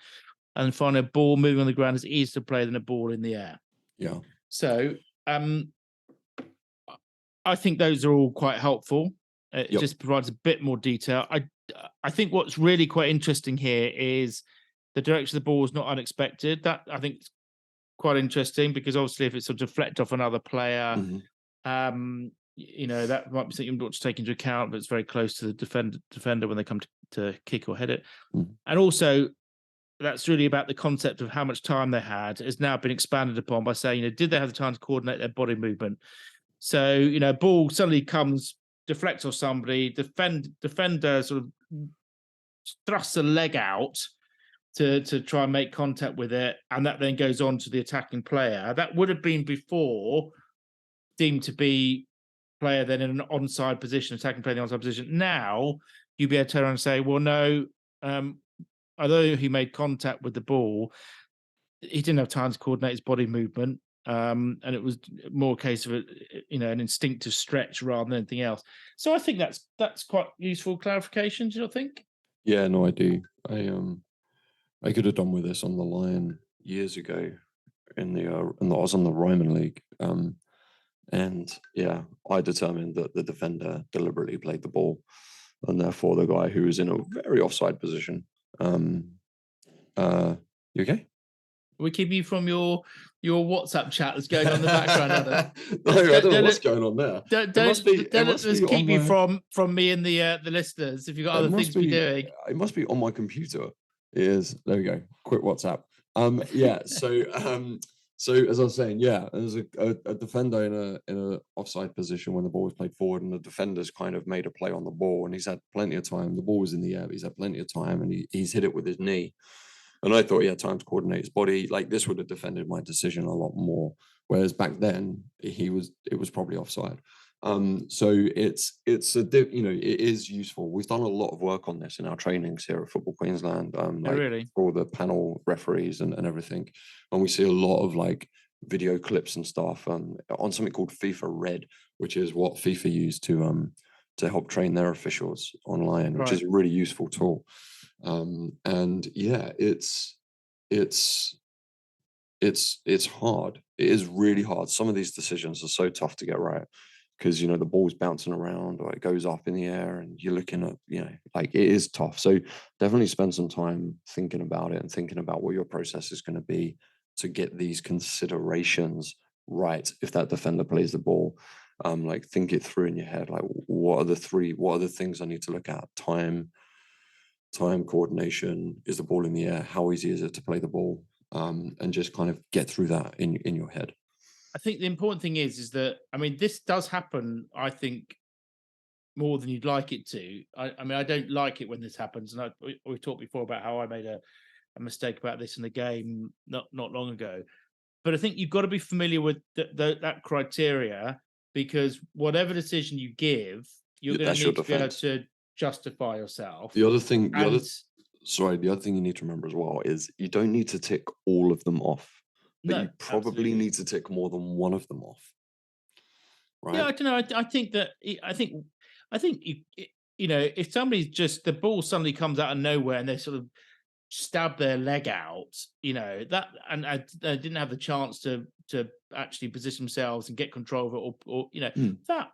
And finally, a ball moving on the ground is easier to play than a ball in the air. Yeah. So I think those are all quite helpful. It just provides a bit more detail. I think what's really quite interesting here is the direction of the ball was not unexpected. That, I think, is quite interesting because obviously if it's sort of deflect off another player, that might be something you want to take into account, but it's very close to the defender when they come to kick or head it. And also, that's really about the concept of how much time they had has now been expanded upon by saying, did they have the time to coordinate their body movement? So, ball suddenly comes, deflects off somebody, defender sort of thrusts a leg out to try and make contact with it, and that then goes on to the attacking player. That would have been before deemed to be player then in an onside position, attacking player in the onside position. Now, you'd be able to turn around and say, well, no, although he made contact with the ball, he didn't have time to coordinate his body movement. And it was more a case of an instinctive stretch rather than anything else. So I think that's quite useful clarification. Do you not think? Yeah, no, I do. I could have done with this on the line years ago I was on the Ryman League, and yeah, I determined that the defender deliberately played the ball, and therefore the guy who was in a very offside position. You okay? We keep you from your WhatsApp chat that's going on in the background, Adam. No, I don't know what's going on there. Don't keep you from me and the listeners if you've got other things to be doing. It must be on my computer. It is. There we go. Quick WhatsApp. So as I was saying, there's a defender in a offside position when the ball was played forward, and the defender's kind of made a play on the ball, and he's had plenty of time. The ball was in the air, but he's had plenty of time, and he's hit it with his knee. And I thought he had time to coordinate his body. Like, this would have defended my decision a lot more. Whereas back then, it was probably offside. So it is useful. We've done a lot of work on this in our trainings here at Football Queensland. Really? For all the panel referees and everything. And we see a lot of video clips and stuff on something called FIFA Red, which is what FIFA use to help train their officials online, which is a really useful tool. And yeah, it's hard. It is really hard. Some of these decisions are so tough to get right because the ball's bouncing around or it goes up in the air and you're looking at it is tough. So definitely spend some time thinking about it and thinking about what your process is going to be to get these considerations right. If that defender plays the ball, think it through in your head. What are the things I need to look at? Time coordination. Is the ball in the air? How easy is it to play the ball? and just kind of get through that in your head. I think the important thing is that, I mean, this does happen, I think, more than you'd like it to. I mean, I don't like it when this happens. And we talked before about how I made a mistake about this in the game not long ago. But I think you've got to be familiar with that criteria, because whatever decision you give, you're going That's to your need to be able defense. to justify yourself. The other thing, the other And thing you need to remember as well is you don't need to tick all of them off, but no, you probably absolutely. need to tick more than one of them off. Right? Yeah, I don't know. I think you know, if somebody's just, the ball suddenly comes out of nowhere and they sort of stab their leg out, you know, that, and they didn't have the chance to actually position themselves and get control of it, or you know, that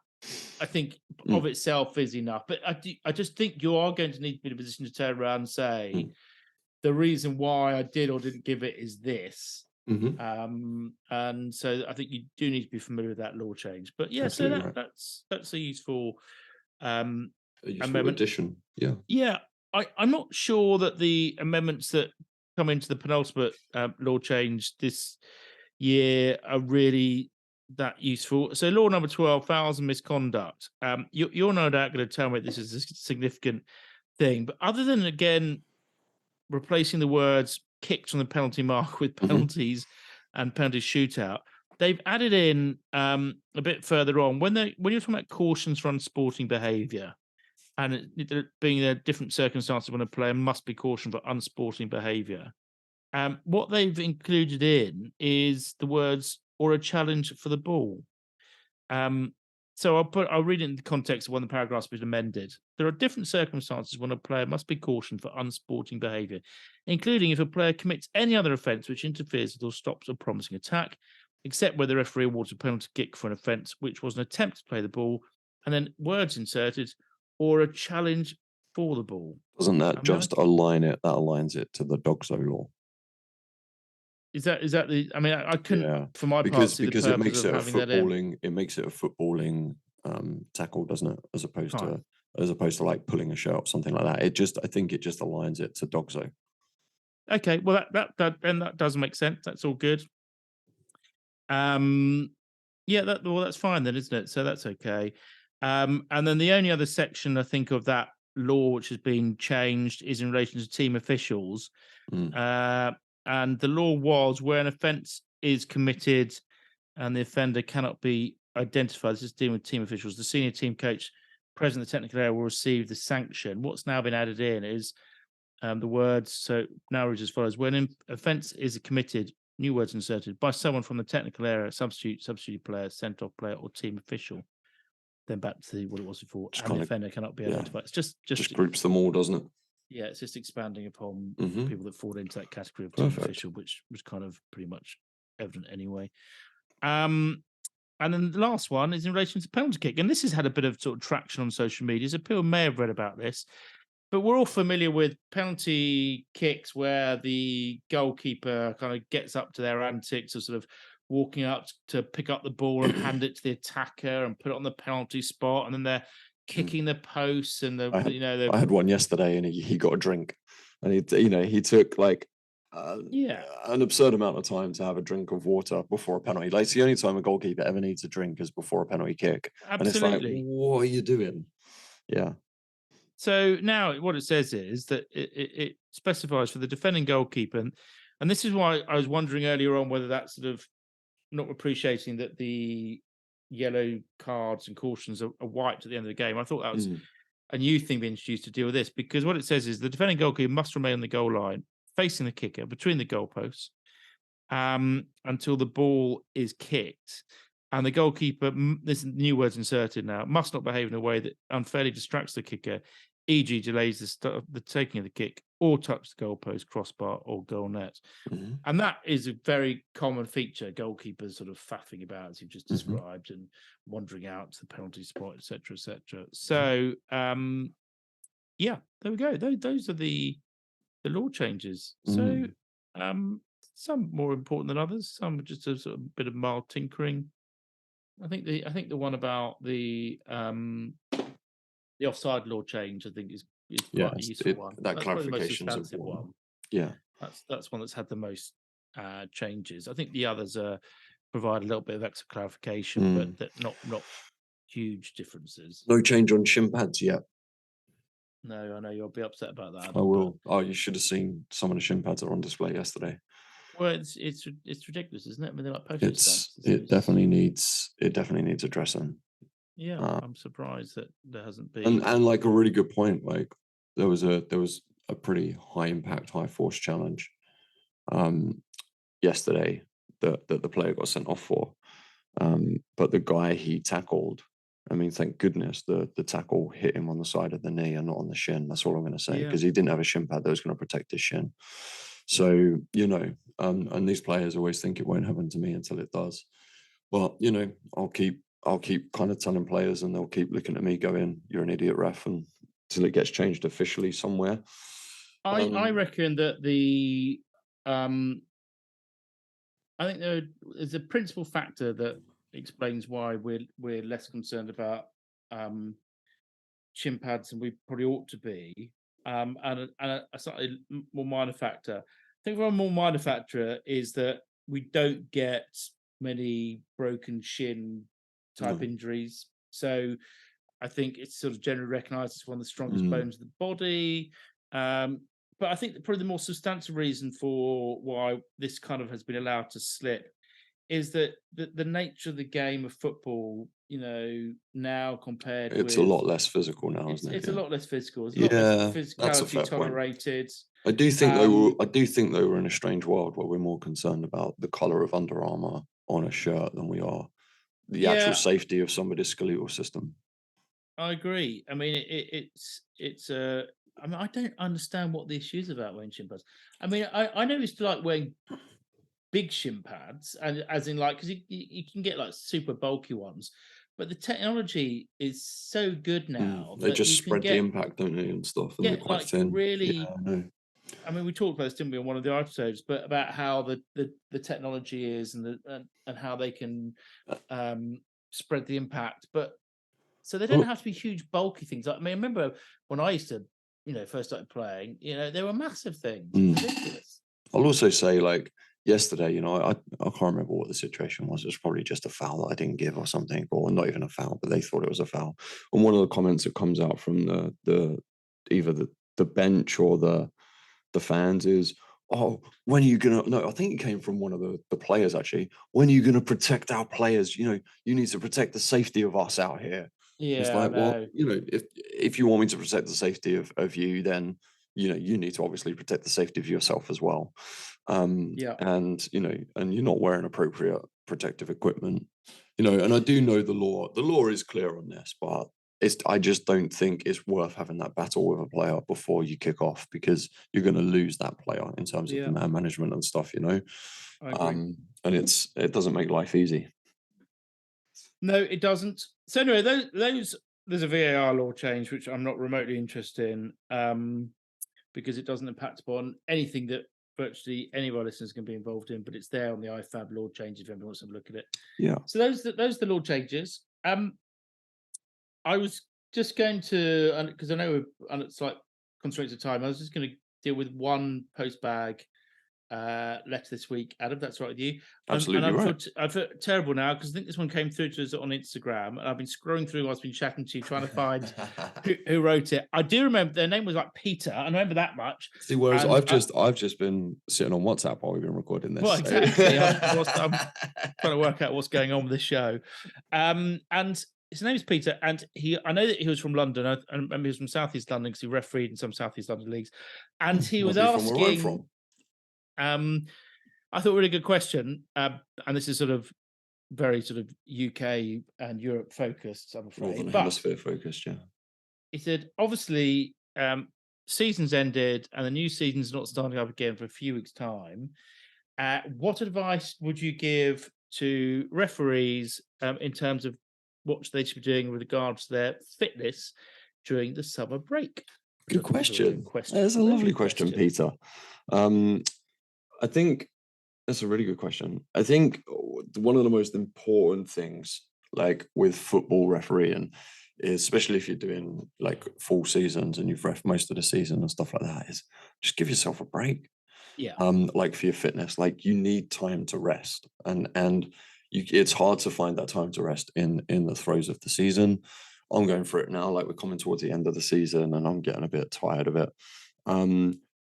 I think of itself is enough. But I just think you are going to need to be in a position to turn around and say, the reason why I did or didn't give it is this. And so I think you do need to be familiar with that law change. But yeah, Absolutely so right. that's a useful A useful amendment. addition. Yeah. Yeah, I'm not sure that the amendments that come into the penultimate law change this year are really that useful. So law number 12, fouls and misconduct. You're no doubt going to tell me this is a significant thing, but other than, again, replacing the words kicked from the penalty mark with penalties and penalty shootout, they've added in a bit further on when you're talking about cautions for unsporting behaviour, and it being there different circumstances when a player must be cautioned for unsporting behaviour. What they've included in is the words "or a challenge for the ball." So I'll read it in the context of when the paragraph's been amended. There are different circumstances when a player must be cautioned for unsporting behaviour, including if a player commits any other offence which interferes with or stops a promising attack, except where the referee awards a penalty kick for an offence which was an attempt to play the ball, and then words inserted, or a challenge for the ball. Doesn't that just align it? That aligns it to the Dogso law. Is that the? I mean, I couldn't, for my part, see the because it purpose makes of it a having that in. footballing. It makes it a footballing tackle, doesn't it? As opposed to like pulling a shirt or something like that. I think it just aligns it to Dogso. Okay, well that does make sense. That's all good. Yeah, that's fine then, isn't it? So that's okay. And then the only other section I think of that law which has been changed is in relation to team officials. And the law was where an offence is committed and the offender cannot be identified. This is dealing with team officials. The senior team coach present in the technical area will receive the sanction. What's now been added in is the words. So now reads as follows: when an offence is committed, new words inserted, by someone from the technical area, substitute player, sent off player, or team official. Then back to what it was before, Just and the offender cannot be identified. It's just groups them all, doesn't it? Yeah, it's just expanding upon people that fall into that category of team official, which was kind of pretty much evident anyway. And then the last one is in relation to penalty kick, and this has had a bit of sort of traction on social media. So people may have read about this, but we're all familiar with penalty kicks where the goalkeeper kind of gets up to their antics of sort of walking up to pick up the ball and hand it to the attacker and put it on the penalty spot, and then they're kicking the posts and I had one yesterday, and he got a drink, and he took like an absurd amount of time to have a drink of water before a penalty. Like, it's the only time a goalkeeper ever needs a drink is before a penalty kick. Absolutely. And it's like, what are you doing? Yeah. So now what it says is that it specifies for the defending goalkeeper, and this is why I was wondering earlier on whether that's sort of not appreciating that the yellow cards and cautions are wiped at the end of the game. I thought that was a new thing being introduced to deal with this, because what it says is the defending goalkeeper must remain on the goal line, facing the kicker, between the goalposts, until the ball is kicked. And the goalkeeper, this new words inserted now, must not behave in a way that unfairly distracts the kicker, e.g. delays the taking of the kick, or touch the goalpost, crossbar, or goal net. And that is a very common feature, goalkeepers sort of faffing about, as you've just described, and wandering out to the penalty spot, etc., etc. So, yeah, there we go. Those are the law changes. So, some more important than others. Some are just a sort of bit of mild tinkering. I think the one about the offside law change, I think is quite a useful one. That clarification is one. Yeah, that's one that's had the most changes. I think the others provide a little bit of extra clarification, but that not huge differences. No change on shin pads yet. No, I know you'll be upset about that. I will. Oh, you should have seen some of the shin pads that were on display yesterday. Well, it's ridiculous, isn't it? I mean, they're like postage stamps. It definitely needs addressing. Yeah, I'm surprised that there hasn't been. And like a really good point. Like there was a pretty high impact, high force challenge yesterday that the player got sent off for. But the guy he tackled, I mean, thank goodness the tackle hit him on the side of the knee and not on the shin. That's all I'm going to say, because he didn't have a shin pad that was going to protect his shin. So, and these players always think it won't happen to me until it does. But, I'll keep kind of telling players, and they'll keep looking at me going, "You're an idiot, ref," until it gets changed officially somewhere. I reckon that I think there's a principal factor that explains why we're less concerned about shin pads than we probably ought to be, and a slightly more minor factor. I think one more minor factor is that we don't get many broken shin type injuries. So I think it's sort of generally recognised as one of the strongest bones of the body. But I think probably the more substantial reason for why this kind of has been allowed to slip is that the nature of the game of football, now compared with... It's a lot less physical now, isn't it? It's a lot less physical. There's Yeah, a lot less that's a physicality fair point. tolerated. I do think they were in a strange world where we're more concerned about the colour of Under Armour on a shirt than we are the actual safety of somebody's skeletal system. I agree. I mean, I mean, I don't understand what the issue is about wearing shin pads. I mean, I know it's like wearing big shin pads, and as in like, because you can get like super bulky ones, but the technology is so good now. They just spread the impact, don't they, and stuff, and they're quite like thin. Really, yeah, I know. I mean, we talked about this, didn't we, on one of the episodes, but about how the technology is and how they can spread the impact. But so they don't have to be huge, bulky things. I mean, I remember when I used to, first started playing, they were massive things. Ridiculous. I'll also say, like, yesterday, I can't remember what the situation was. It was probably just a foul that I didn't give or something, or not even a foul, but they thought it was a foul. And one of the comments that comes out from either the bench or the fans is, "Oh, when are you gonna..." No, I think it came from one of the players actually. "When are you gonna protect our players? You need to protect the safety of us out here." Yeah, it's like, well, if you want me to protect the safety of you, then you need to obviously protect the safety of yourself as well. And you're not wearing appropriate protective equipment, and I do know the law is clear on this, but I just don't think it's worth having that battle with a player before you kick off, because you're going to lose that player in terms of the man management and stuff, I agree. And it doesn't make life easy. No, it doesn't. So anyway, there's a VAR law change which I'm not remotely interested in, because it doesn't impact upon anything that virtually any of our listeners can be involved in, but it's there on the IFAB law change if anyone wants to have a look at it. Yeah. So those are the law changes. I was just going to, because I know it's like constraints of time, I was just going to deal with one post-bag letter this week. Adam, that's right with you. Absolutely right. I feel terrible now because I think this one came through to us on Instagram, and I've been scrolling through whilst I've been chatting to you, trying to find who wrote it. I do remember their name was like Peter. I remember that much. See, whereas I've just been sitting on WhatsApp while we've been recording this. Well, exactly. I'm trying to work out what's going on with this show. And his name is Peter, and I know that he was from London. I remember he was from South East London because he refereed in some South East London leagues, and he was asking. From where I'm from. I thought really good question, and this is sort of very sort of UK and Europe focused, I'm afraid. Northern Hemisphere focused, yeah. He said, obviously, season's ended and the new season's not starting up again for a few weeks' time. What advice would you give to referees in terms of what they should be doing with regards to their fitness during the summer break? Good question. That's a lovely question, Peter. I think that's a really good question. I think one of the most important things, like with football refereeing, is, especially if you're doing like full seasons and you've ref most of the season and stuff like that, is just give yourself a break. Yeah. Like for your fitness, like you need time to rest, and it's hard to find that time to rest in the throes of the season. I'm going through it now, like we're coming towards the end of the season, and I'm getting a bit tired of it.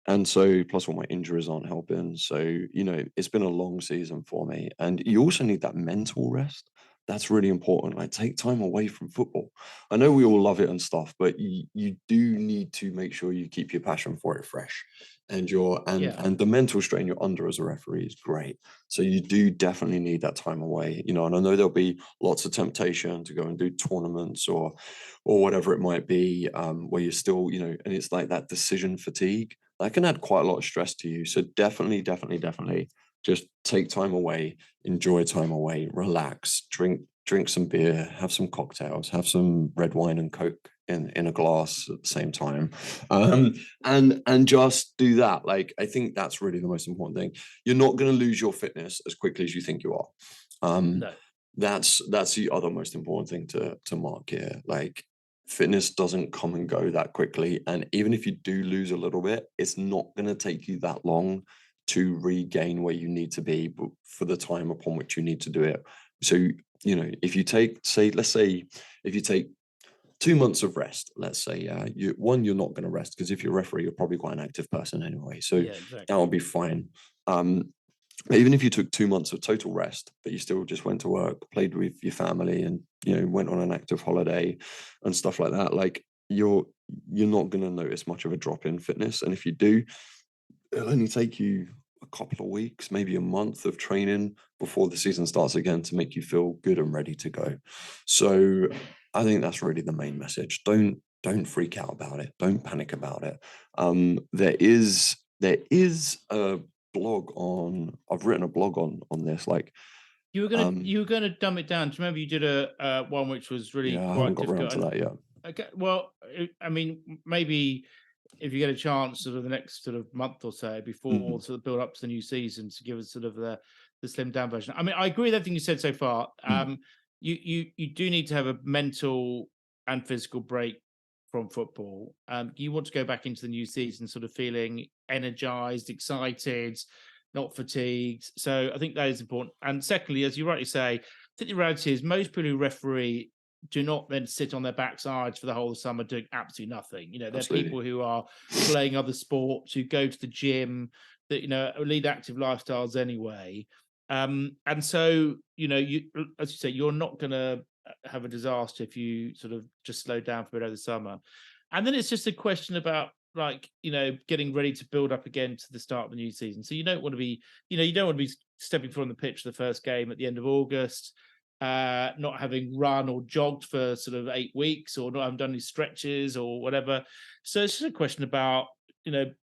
And so, plus all my injuries aren't helping. So, it's been a long season for me. And you also need that mental rest. That's really important. Like, take time away from football. I know we all love it and stuff, but you do need to make sure you keep your passion for it fresh. And and the mental strain you're under as a referee is great. So you do definitely need that time away. And I know there'll be lots of temptation to go and do tournaments or whatever it might be, where you're still, and it's like that decision fatigue that can add quite a lot of stress to you. So definitely just take time away, enjoy time away, relax, drink some beer, have some cocktails, have some red wine and Coke in a glass at the same time. And just do that. Like, I think that's really the most important thing. You're not going to lose your fitness as quickly as you think you are. No. That's the other most important thing to mark here. Like, fitness doesn't come and go that quickly, and even if you do lose a little bit, it's not going to take you that long to regain where you need to be for the time upon which you need to do it. So, if you take, let's say if you take 2 months of rest, let's say, you're not going to rest, because if you're a referee, you're probably quite an active person anyway, so Yeah, exactly. that will be fine. But even if you took 2 months of total rest, but you still just went to work, played with your family, and went on an active holiday and stuff like that, like you're not going to notice much of a drop in fitness. And if you do, it'll only take you a couple of weeks, maybe a month of training before the season starts again to make you feel good and ready to go. So I think that's really the main message. Don't freak out about it. Don't panic about it. There is a blog on. I've written a blog on this. Like, you were gonna dumb it down. Do you remember you did a one which was really I haven't quite got around difficult? to that yet. Okay, well, I mean, maybe if you get a chance, sort of the next sort of month or so before sort of build up to the new season, to give us sort of the slimmed down version. I mean, I agree with everything you said so far. You do need to have a mental and physical break from football. You want to go back into the new season sort of feeling energized, excited, not fatigued. So I think that is important. And secondly, as you rightly say, I think the reality is most people who referee do not then sit on their backsides for the whole summer doing absolutely nothing. They're Absolutely. people who are playing other sports, who go to the gym, that lead active lifestyles anyway. And so, you, as you say, you're not going to have a disaster if you sort of just slow down for a bit over the summer. And then it's just a question about, like, getting ready to build up again to the start of the new season. So you don't want to be, you don't want to be stepping foot on the pitch for the first game at the end of August, not having run or jogged for sort of 8 weeks, or not having done any stretches or whatever. So it's just a question about,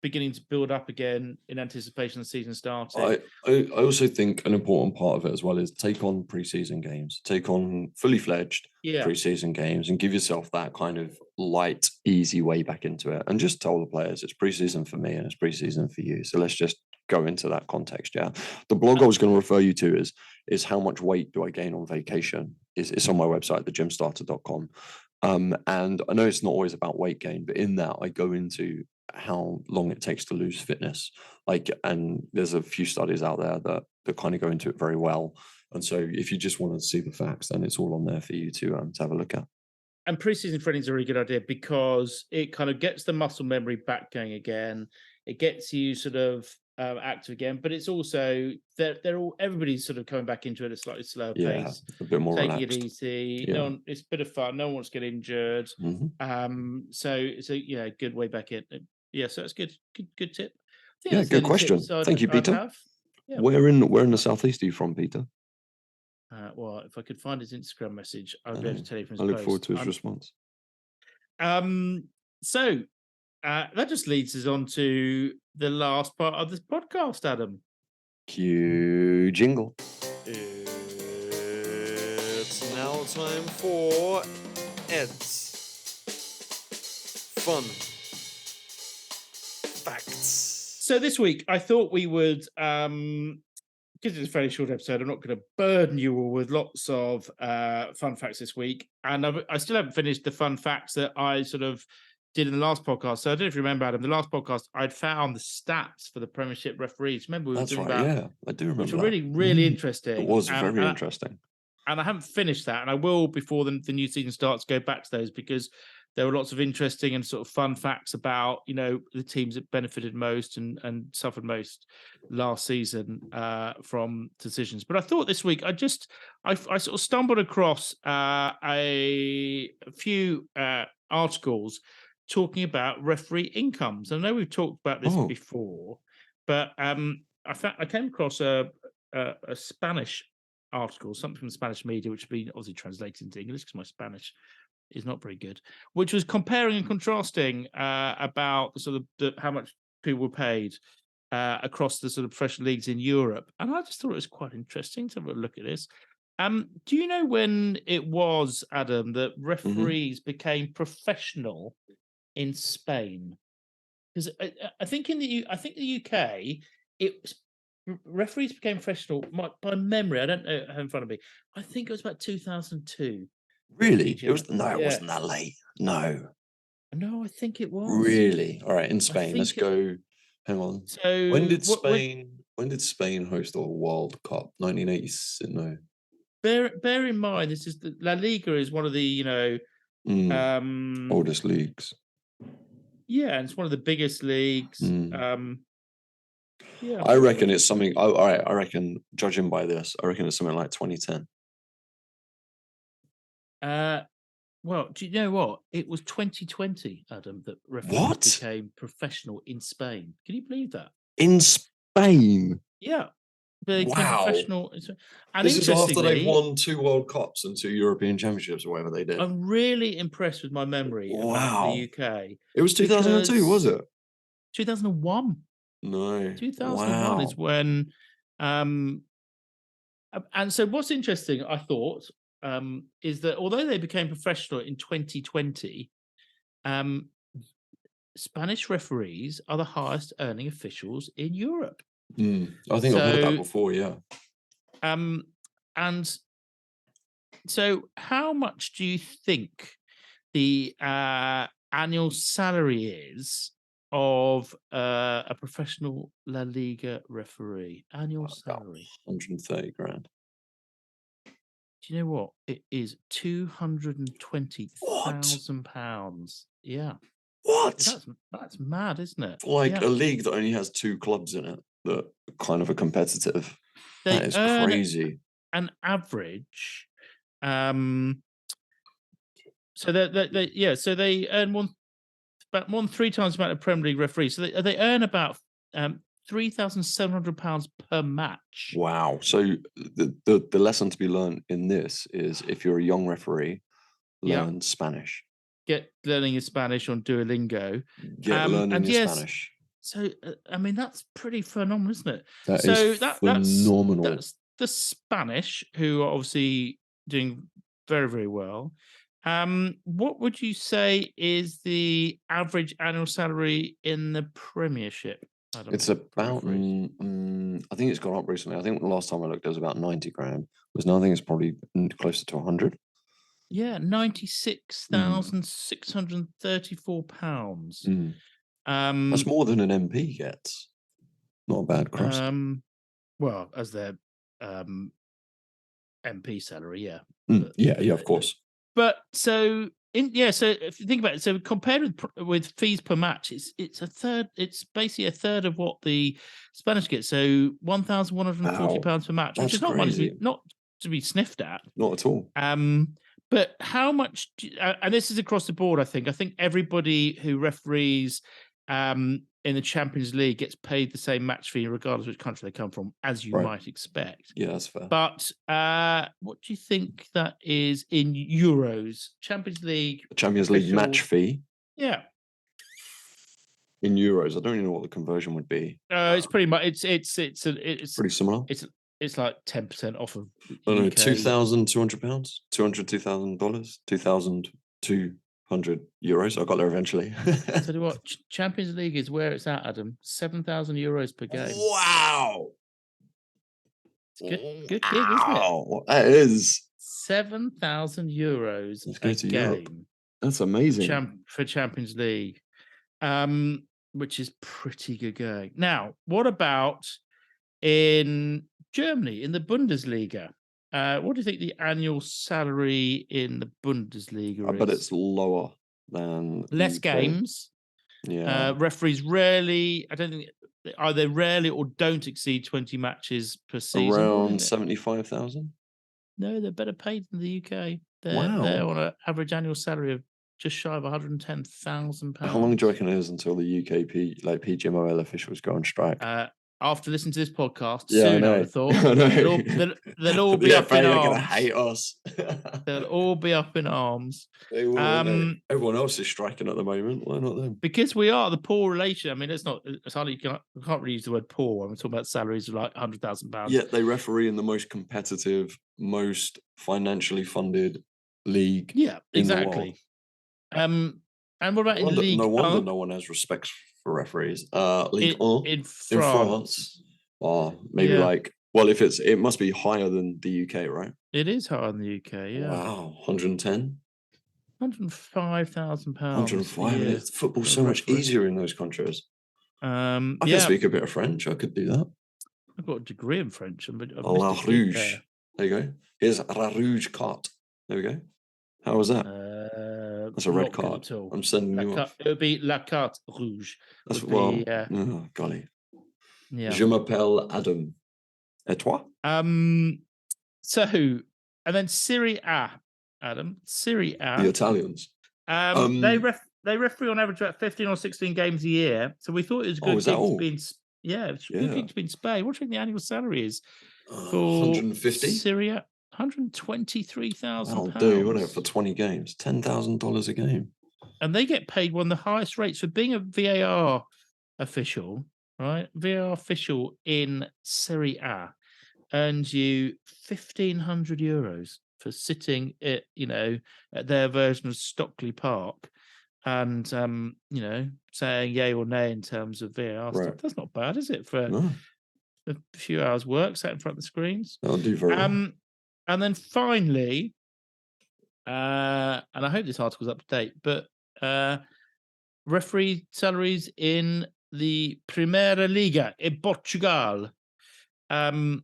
beginning to build up again in anticipation of the season starting. I also think an important part of it as well is take on pre-season games, take on fully fledged pre-season games, and give yourself that kind of light, easy way back into it. And just tell the players it's pre-season for me and it's pre-season for you. So let's just go into that context. Yeah. The blog I was going to refer you to is how much weight do I gain on vacation? It's on my website, thegymstarter.com. And I know it's not always about weight gain, but in that I go into how long it takes to lose fitness. And there's a few studies out there that kind of go into it very well. And so if you just want to see the facts, then it's all on there for you to have a look at. And pre-season training is a really good idea because it kind of gets the muscle memory back going again. It gets you sort of active again, but it's also everybody's sort of coming back into it at a slightly slower pace, a bit more taking relaxed. it easy. Yeah. It's a bit of fun. No one wants to get injured. So it's a good way back in. So it's good tip. Yeah, good question. Thank you, Peter. Yeah. Where in the southeast are you from, Peter? Well, if I could find his Instagram message, I would be able to tell you from his I look post. forward to his response. So that just leads us on to the last part of this podcast, Adam. Cue jingle. It's now time for Eds Fun Facts. So this week, I thought we would, because it's a very short episode, I'm not going to burden you all with lots of fun facts this week. And I still haven't finished the fun facts that I sort of did in the last podcast. So I don't know if you remember, Adam, the last podcast, I'd found the stats for the Premiership referees. Remember, we were That's talking right. about, Yeah, I do remember which were that. really, really It interesting. was very interesting. And I haven't finished that, and I will before the new season starts go back to those, because there were lots of interesting and sort of fun facts about, you know, the teams that benefited most and suffered most last season from decisions. But I thought this week I sort of stumbled across a few articles talking about referee incomes. I know we've talked about this before, but I came across a Spanish article, something from the Spanish media, which has been obviously translated into English because my Spanish is not very good, which was comparing and contrasting about the sort of how much people were paid across the sort of professional leagues in Europe. And I just thought it was quite interesting to have a look at this. Do you know when it was, Adam, that referees became professional in Spain? Because I think the UK, referees became professional by memory. I don't know, I have in front of me. I think it was about 2002. Really? It wasn't that late. No, I think it was. Really? All right, in Spain. Let's go. Hang on. So When did Spain host a World Cup? 1986. No. Bear in mind, this is La Liga is one of the oldest leagues. Yeah, and it's one of the biggest leagues. Yeah, I reckon it's something. Oh, all right. I reckon, judging by this, I reckon it's something like 2010. Well, do you know what? It was 2020, Adam, that referees became professional in Spain. Can you believe that? In Spain? Yeah. They became professional. And this is after they've won 2 World Cups and 2 European Championships or whatever they did. I'm really impressed with my memory about the UK. It was 2002, was it? 2001. No. 2001 is when and so what's interesting, I thought, is that although they became professional in 2020, Spanish referees are the highest earning officials in Europe. I think I've heard that before, yeah. And so how much do you think the annual salary is of a professional La Liga referee? Annual salary? 130 grand. Do you know what? It is £220,000. Yeah. What? That's mad, isn't it? For a league that only has 2 clubs in it that kind of are competitive. That is crazy. An average. So they earn more than 3 times the amount of Premier League referees. So they earn about £3,700 per match. Wow. So the lesson to be learned in this is, if you're a young referee, learn Spanish. Get learning your Spanish on Duolingo. Learning your Spanish. So I mean, that's pretty phenomenal, isn't it? That is phenomenal. That's the Spanish, who are obviously doing very, very well. What would you say is the average annual salary in the Premiership? It's about, I think it's gone up recently. I think the last time I looked, it was about 90 grand. Whereas now I think it's probably closer to 100. Yeah, £96,634. That's more than an MP gets. Not a bad crust. Well, as their MP salary, yeah. Yeah, of course. But so if you think about it, so compared with fees per match, it's a third. It's basically a third of what the Spanish get. So £1,140 per match, which is not money, not to be sniffed at. Not at all. But how much? And this is across the board. I think everybody who referees in the Champions League gets paid the same match fee, regardless of which country they come from, as you might expect. Yeah, that's fair. But what do you think that is in euros? Champions League match fee? Yeah. In euros, I don't even know what the conversion would be. It's pretty much it's pretty similar. It's like 10% off of. I don't know, £2,200, $202,000, 2,200 euros. I got there eventually. Tell you what, Champions League is where it's at, Adam. €7,000 per game. Wow, it's good gig, isn't it? That is €7,000 a game. Europe. That's amazing. for Champions League, which is pretty good going. Now, what about in Germany, in the Bundesliga? What do you think the annual salary in the Bundesliga I bet is? it's lower than Less UK. games. Yeah. Referees rarely, I don't think, either rarely or don't exceed 20 matches per season. Around 75,000. No, they're better paid than the UK. They're Wow. on an average annual salary of just shy of £110,000. How long do you reckon it is until the UK PGMOL officials go on strike? After listening to this podcast, Yeah, I soon I know. would have thought. I know. They'll all be The up FA in are arms. going to hate us. They'll all be up in arms. They will, won't they? Everyone else is striking at the moment. Why not them? Because we are the poor relation. I mean, it's hardly, we can't really use the word poor when we're talking about salaries of like £100,000. Yet they referee in the most competitive, most financially funded league. Yeah, exactly. In the world. And what about in League? No wonder no one has respect for referees. League in France. Or maybe it must be higher than the UK, right? It is higher than the UK, yeah. Wow, 110? £105,000. 105. Football's so much easier in those countries. I can speak a bit of French. I could do that. I've got a degree in French. La Rouge. There you go. Here's La Rouge carte. There we go. How was that? That's a red card. I'm sending you off. It would be La Carte Rouge. That's oh, golly. Yeah. Je m'appelle Adam. Et toi? So, and then Serie A, Adam. Serie A. The Italians. They referee on average about 15 or 16 games a year. So we thought it was a good thing to be in. It's a good thing to be in Spain. What do you think the annual salary is for 150? Serie A? £123,000. That'll do, won't it, for 20 games? $10,000 a game. And they get paid one of the highest rates for being a VAR official, right? VAR official in Serie A earns you €1,500 for sitting at their version of Stockley Park and saying yay or nay in terms of VAR stuff. That's not bad, is it? For a few hours work sat in front of the screens. That'll do very well. And then finally, and I hope this article's up to date, but referee salaries in the Primeira Liga in Portugal. Now,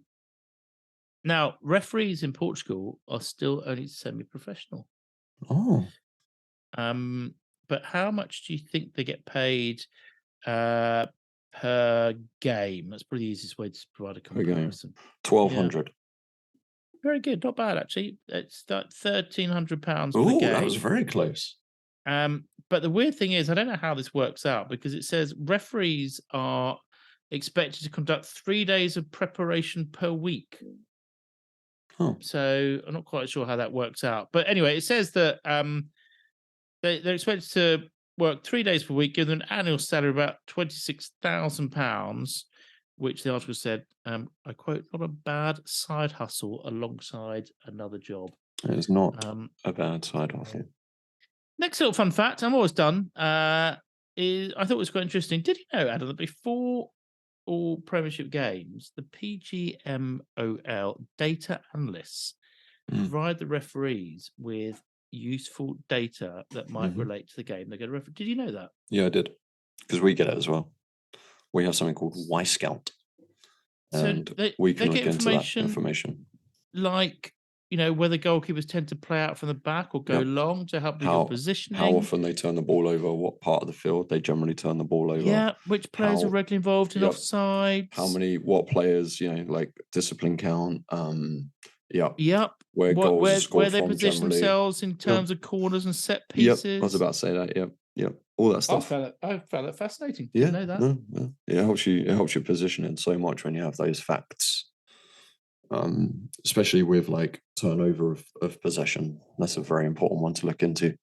referees in Portugal are still only semi-professional. Oh. But how much do you think they get paid per game? That's probably the easiest way to provide a comparison. £1,200. Very good, not bad actually. It's like £1,300 per game. Oh, that was very close. But the weird thing is, I don't know how this works out because it says referees are expected to conduct 3 days of preparation per week. Oh. So I'm not quite sure how that works out. But anyway, it says that they're expected to work 3 days per week, give them an annual salary of about £26,000, which the article said, I quote, not a bad side hustle alongside another job. It is not a bad side hustle. Next little fun fact, I'm almost done, is I thought it was quite interesting. Did you know, Adam, that before all Premiership games, the PGMOL data analysts provide the referees with useful data that might relate to the game they're going to referee? Did you know that? Yeah, I did. Because we get it as well. We have something called Y Scout. And we can look into that information. Like, whether goalkeepers tend to play out from the back or go long to help with your positioning. How often they turn the ball over, what part of the field they generally turn the ball over. Yeah, which players are regularly involved in offsides. What players, like discipline count. Yep. Where goals are scored where they position themselves in terms of corners and set pieces. Yep, I was about to say that. Yep. All that stuff. I found it fascinating. Yeah, Didn't know that. It helps you position it so much when you have those facts. Especially with like turnover of possession. That's a very important one to look into.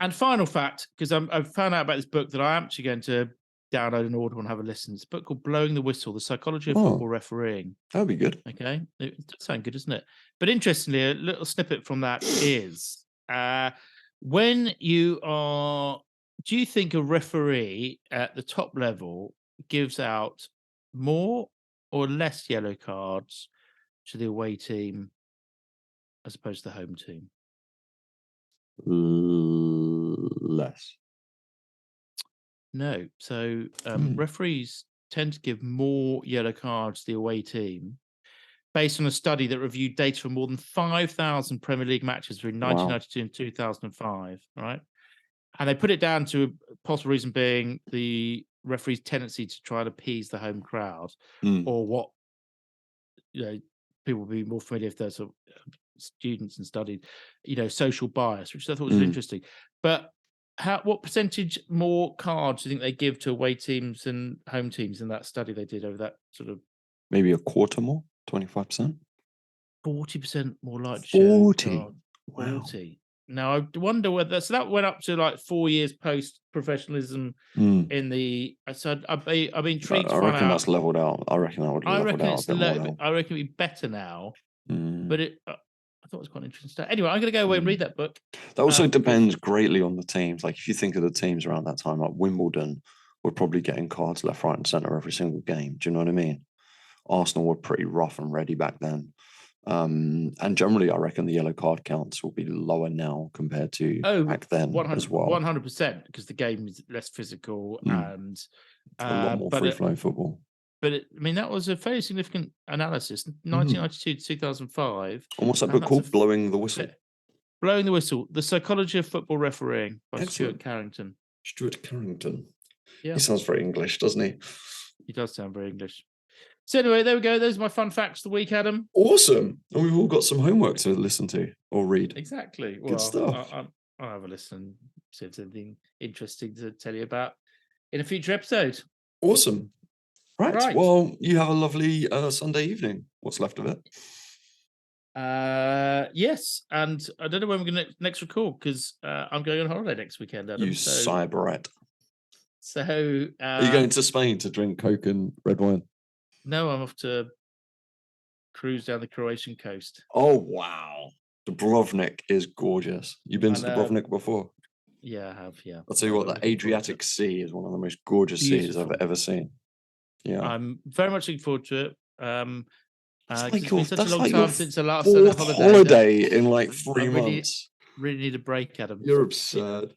And final fact, because I've found out about this book that I'm actually going to download an Audible and have a listen. It's a book called Blowing the Whistle, The Psychology of Football Refereeing. That would be good. Okay. It does sound good, doesn't it? But interestingly, a little snippet from that is when you are, do you think a referee at the top level gives out more or less yellow cards to the away team as opposed to the home team? Less. No. So Hmm. referees tend to give more yellow cards to the away team based on a study that reviewed data for more than 5,000 Premier League matches between Wow. 1992 and 2005. Right. And they put it down to a possible reason being the referee's tendency to try and appease the home crowd, Hmm. or what people would be more familiar if they're sort of students and studied, social bias, which I thought was Mm. interesting. But what percentage more cards do you think they give to away teams and home teams in that study they did over that sort of Maybe a quarter more, 25%. 40% more likely to show 40. card? Wow. 40. Now I wonder whether that went up to like 4 years post professionalism Mm. in the. So I'd be intrigued I to find reckon out. that's leveled out. I reckon that would have I leveled reckon out it's a bit more now. I reckon it'd be better now, Mm. but I thought it was quite an interesting stuff. Anyway, I'm going to go away and read that book. That also because- depends greatly on the teams. Like if you think of the teams around that time, like Wimbledon were probably getting cards left, right, and centre every single game. Do you know what I mean? Arsenal were pretty rough and ready back then. And generally, I reckon the yellow card counts will be lower now compared to back then as well. 100%, because the game is less physical and a lot more free-flowing football. But that was a fairly significant analysis. 1992 to 2005. And what's that book called? Blowing the Whistle. Blowing the Whistle: The Psychology of Football Refereeing by Excellent. Stuart Carrington. Stuart Carrington. Yeah. He sounds very English, doesn't he? He does sound very English. So anyway, there we go. Those are my fun facts of the week, Adam. Awesome. And we've all got some homework to listen to or read. Exactly. Good stuff. I'll have a listen, see if there's anything interesting to tell you about in a future episode. Awesome. Right. Well, you have a lovely Sunday evening. What's left of it? Yes. And I don't know when we're going to next record, because I'm going on holiday next weekend, Adam. You cyberette. So are you going to Spain to drink Coke and red wine? No, I'm off to cruise down the Croatian coast. Oh wow. Dubrovnik is gorgeous. You've been to Dubrovnik before? Yeah, I have, yeah. I'll tell you what, the Adriatic Sea is one of the most gorgeous seas I've ever seen. Yeah. I'm very much looking forward to it. It's been such a long time since I last had a holiday in like 3 months. Really need a break, Adam. You're absurd.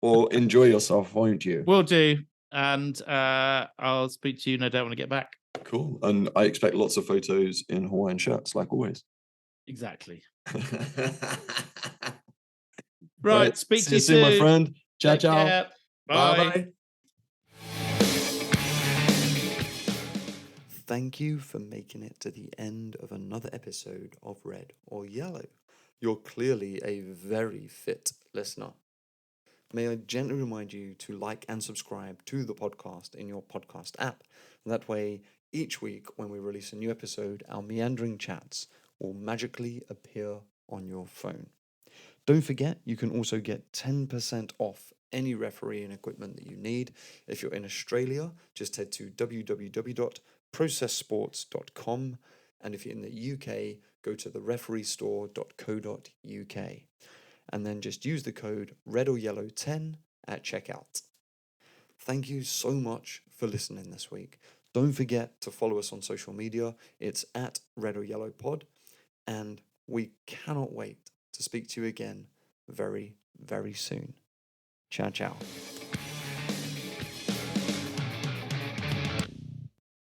Well, enjoy yourself, won't you? Will do. And I'll speak to you no doubt when I get back. Cool. And I expect lots of photos in Hawaiian shirts, like always. Exactly. Right. Speak to you soon, my friend. Ciao, ciao. Care. Bye. Thank you for making it to the end of another episode of Red or Yellow. You're clearly a very fit listener. May I gently remind you to like and subscribe to the podcast in your podcast app. That way, each week when we release a new episode, our meandering chats will magically appear on your phone. Don't forget, you can also get 10% off any refereeing equipment that you need. If you're in Australia, just head to www.processports.com. And if you're in the UK, go to therefereestore.co.uk. And then just use the code red or yellow 10 at checkout. Thank you so much for listening this week. Don't forget to follow us on social media. It's at Red or Yellow Pod. And we cannot wait to speak to you again very, very soon. Ciao, ciao.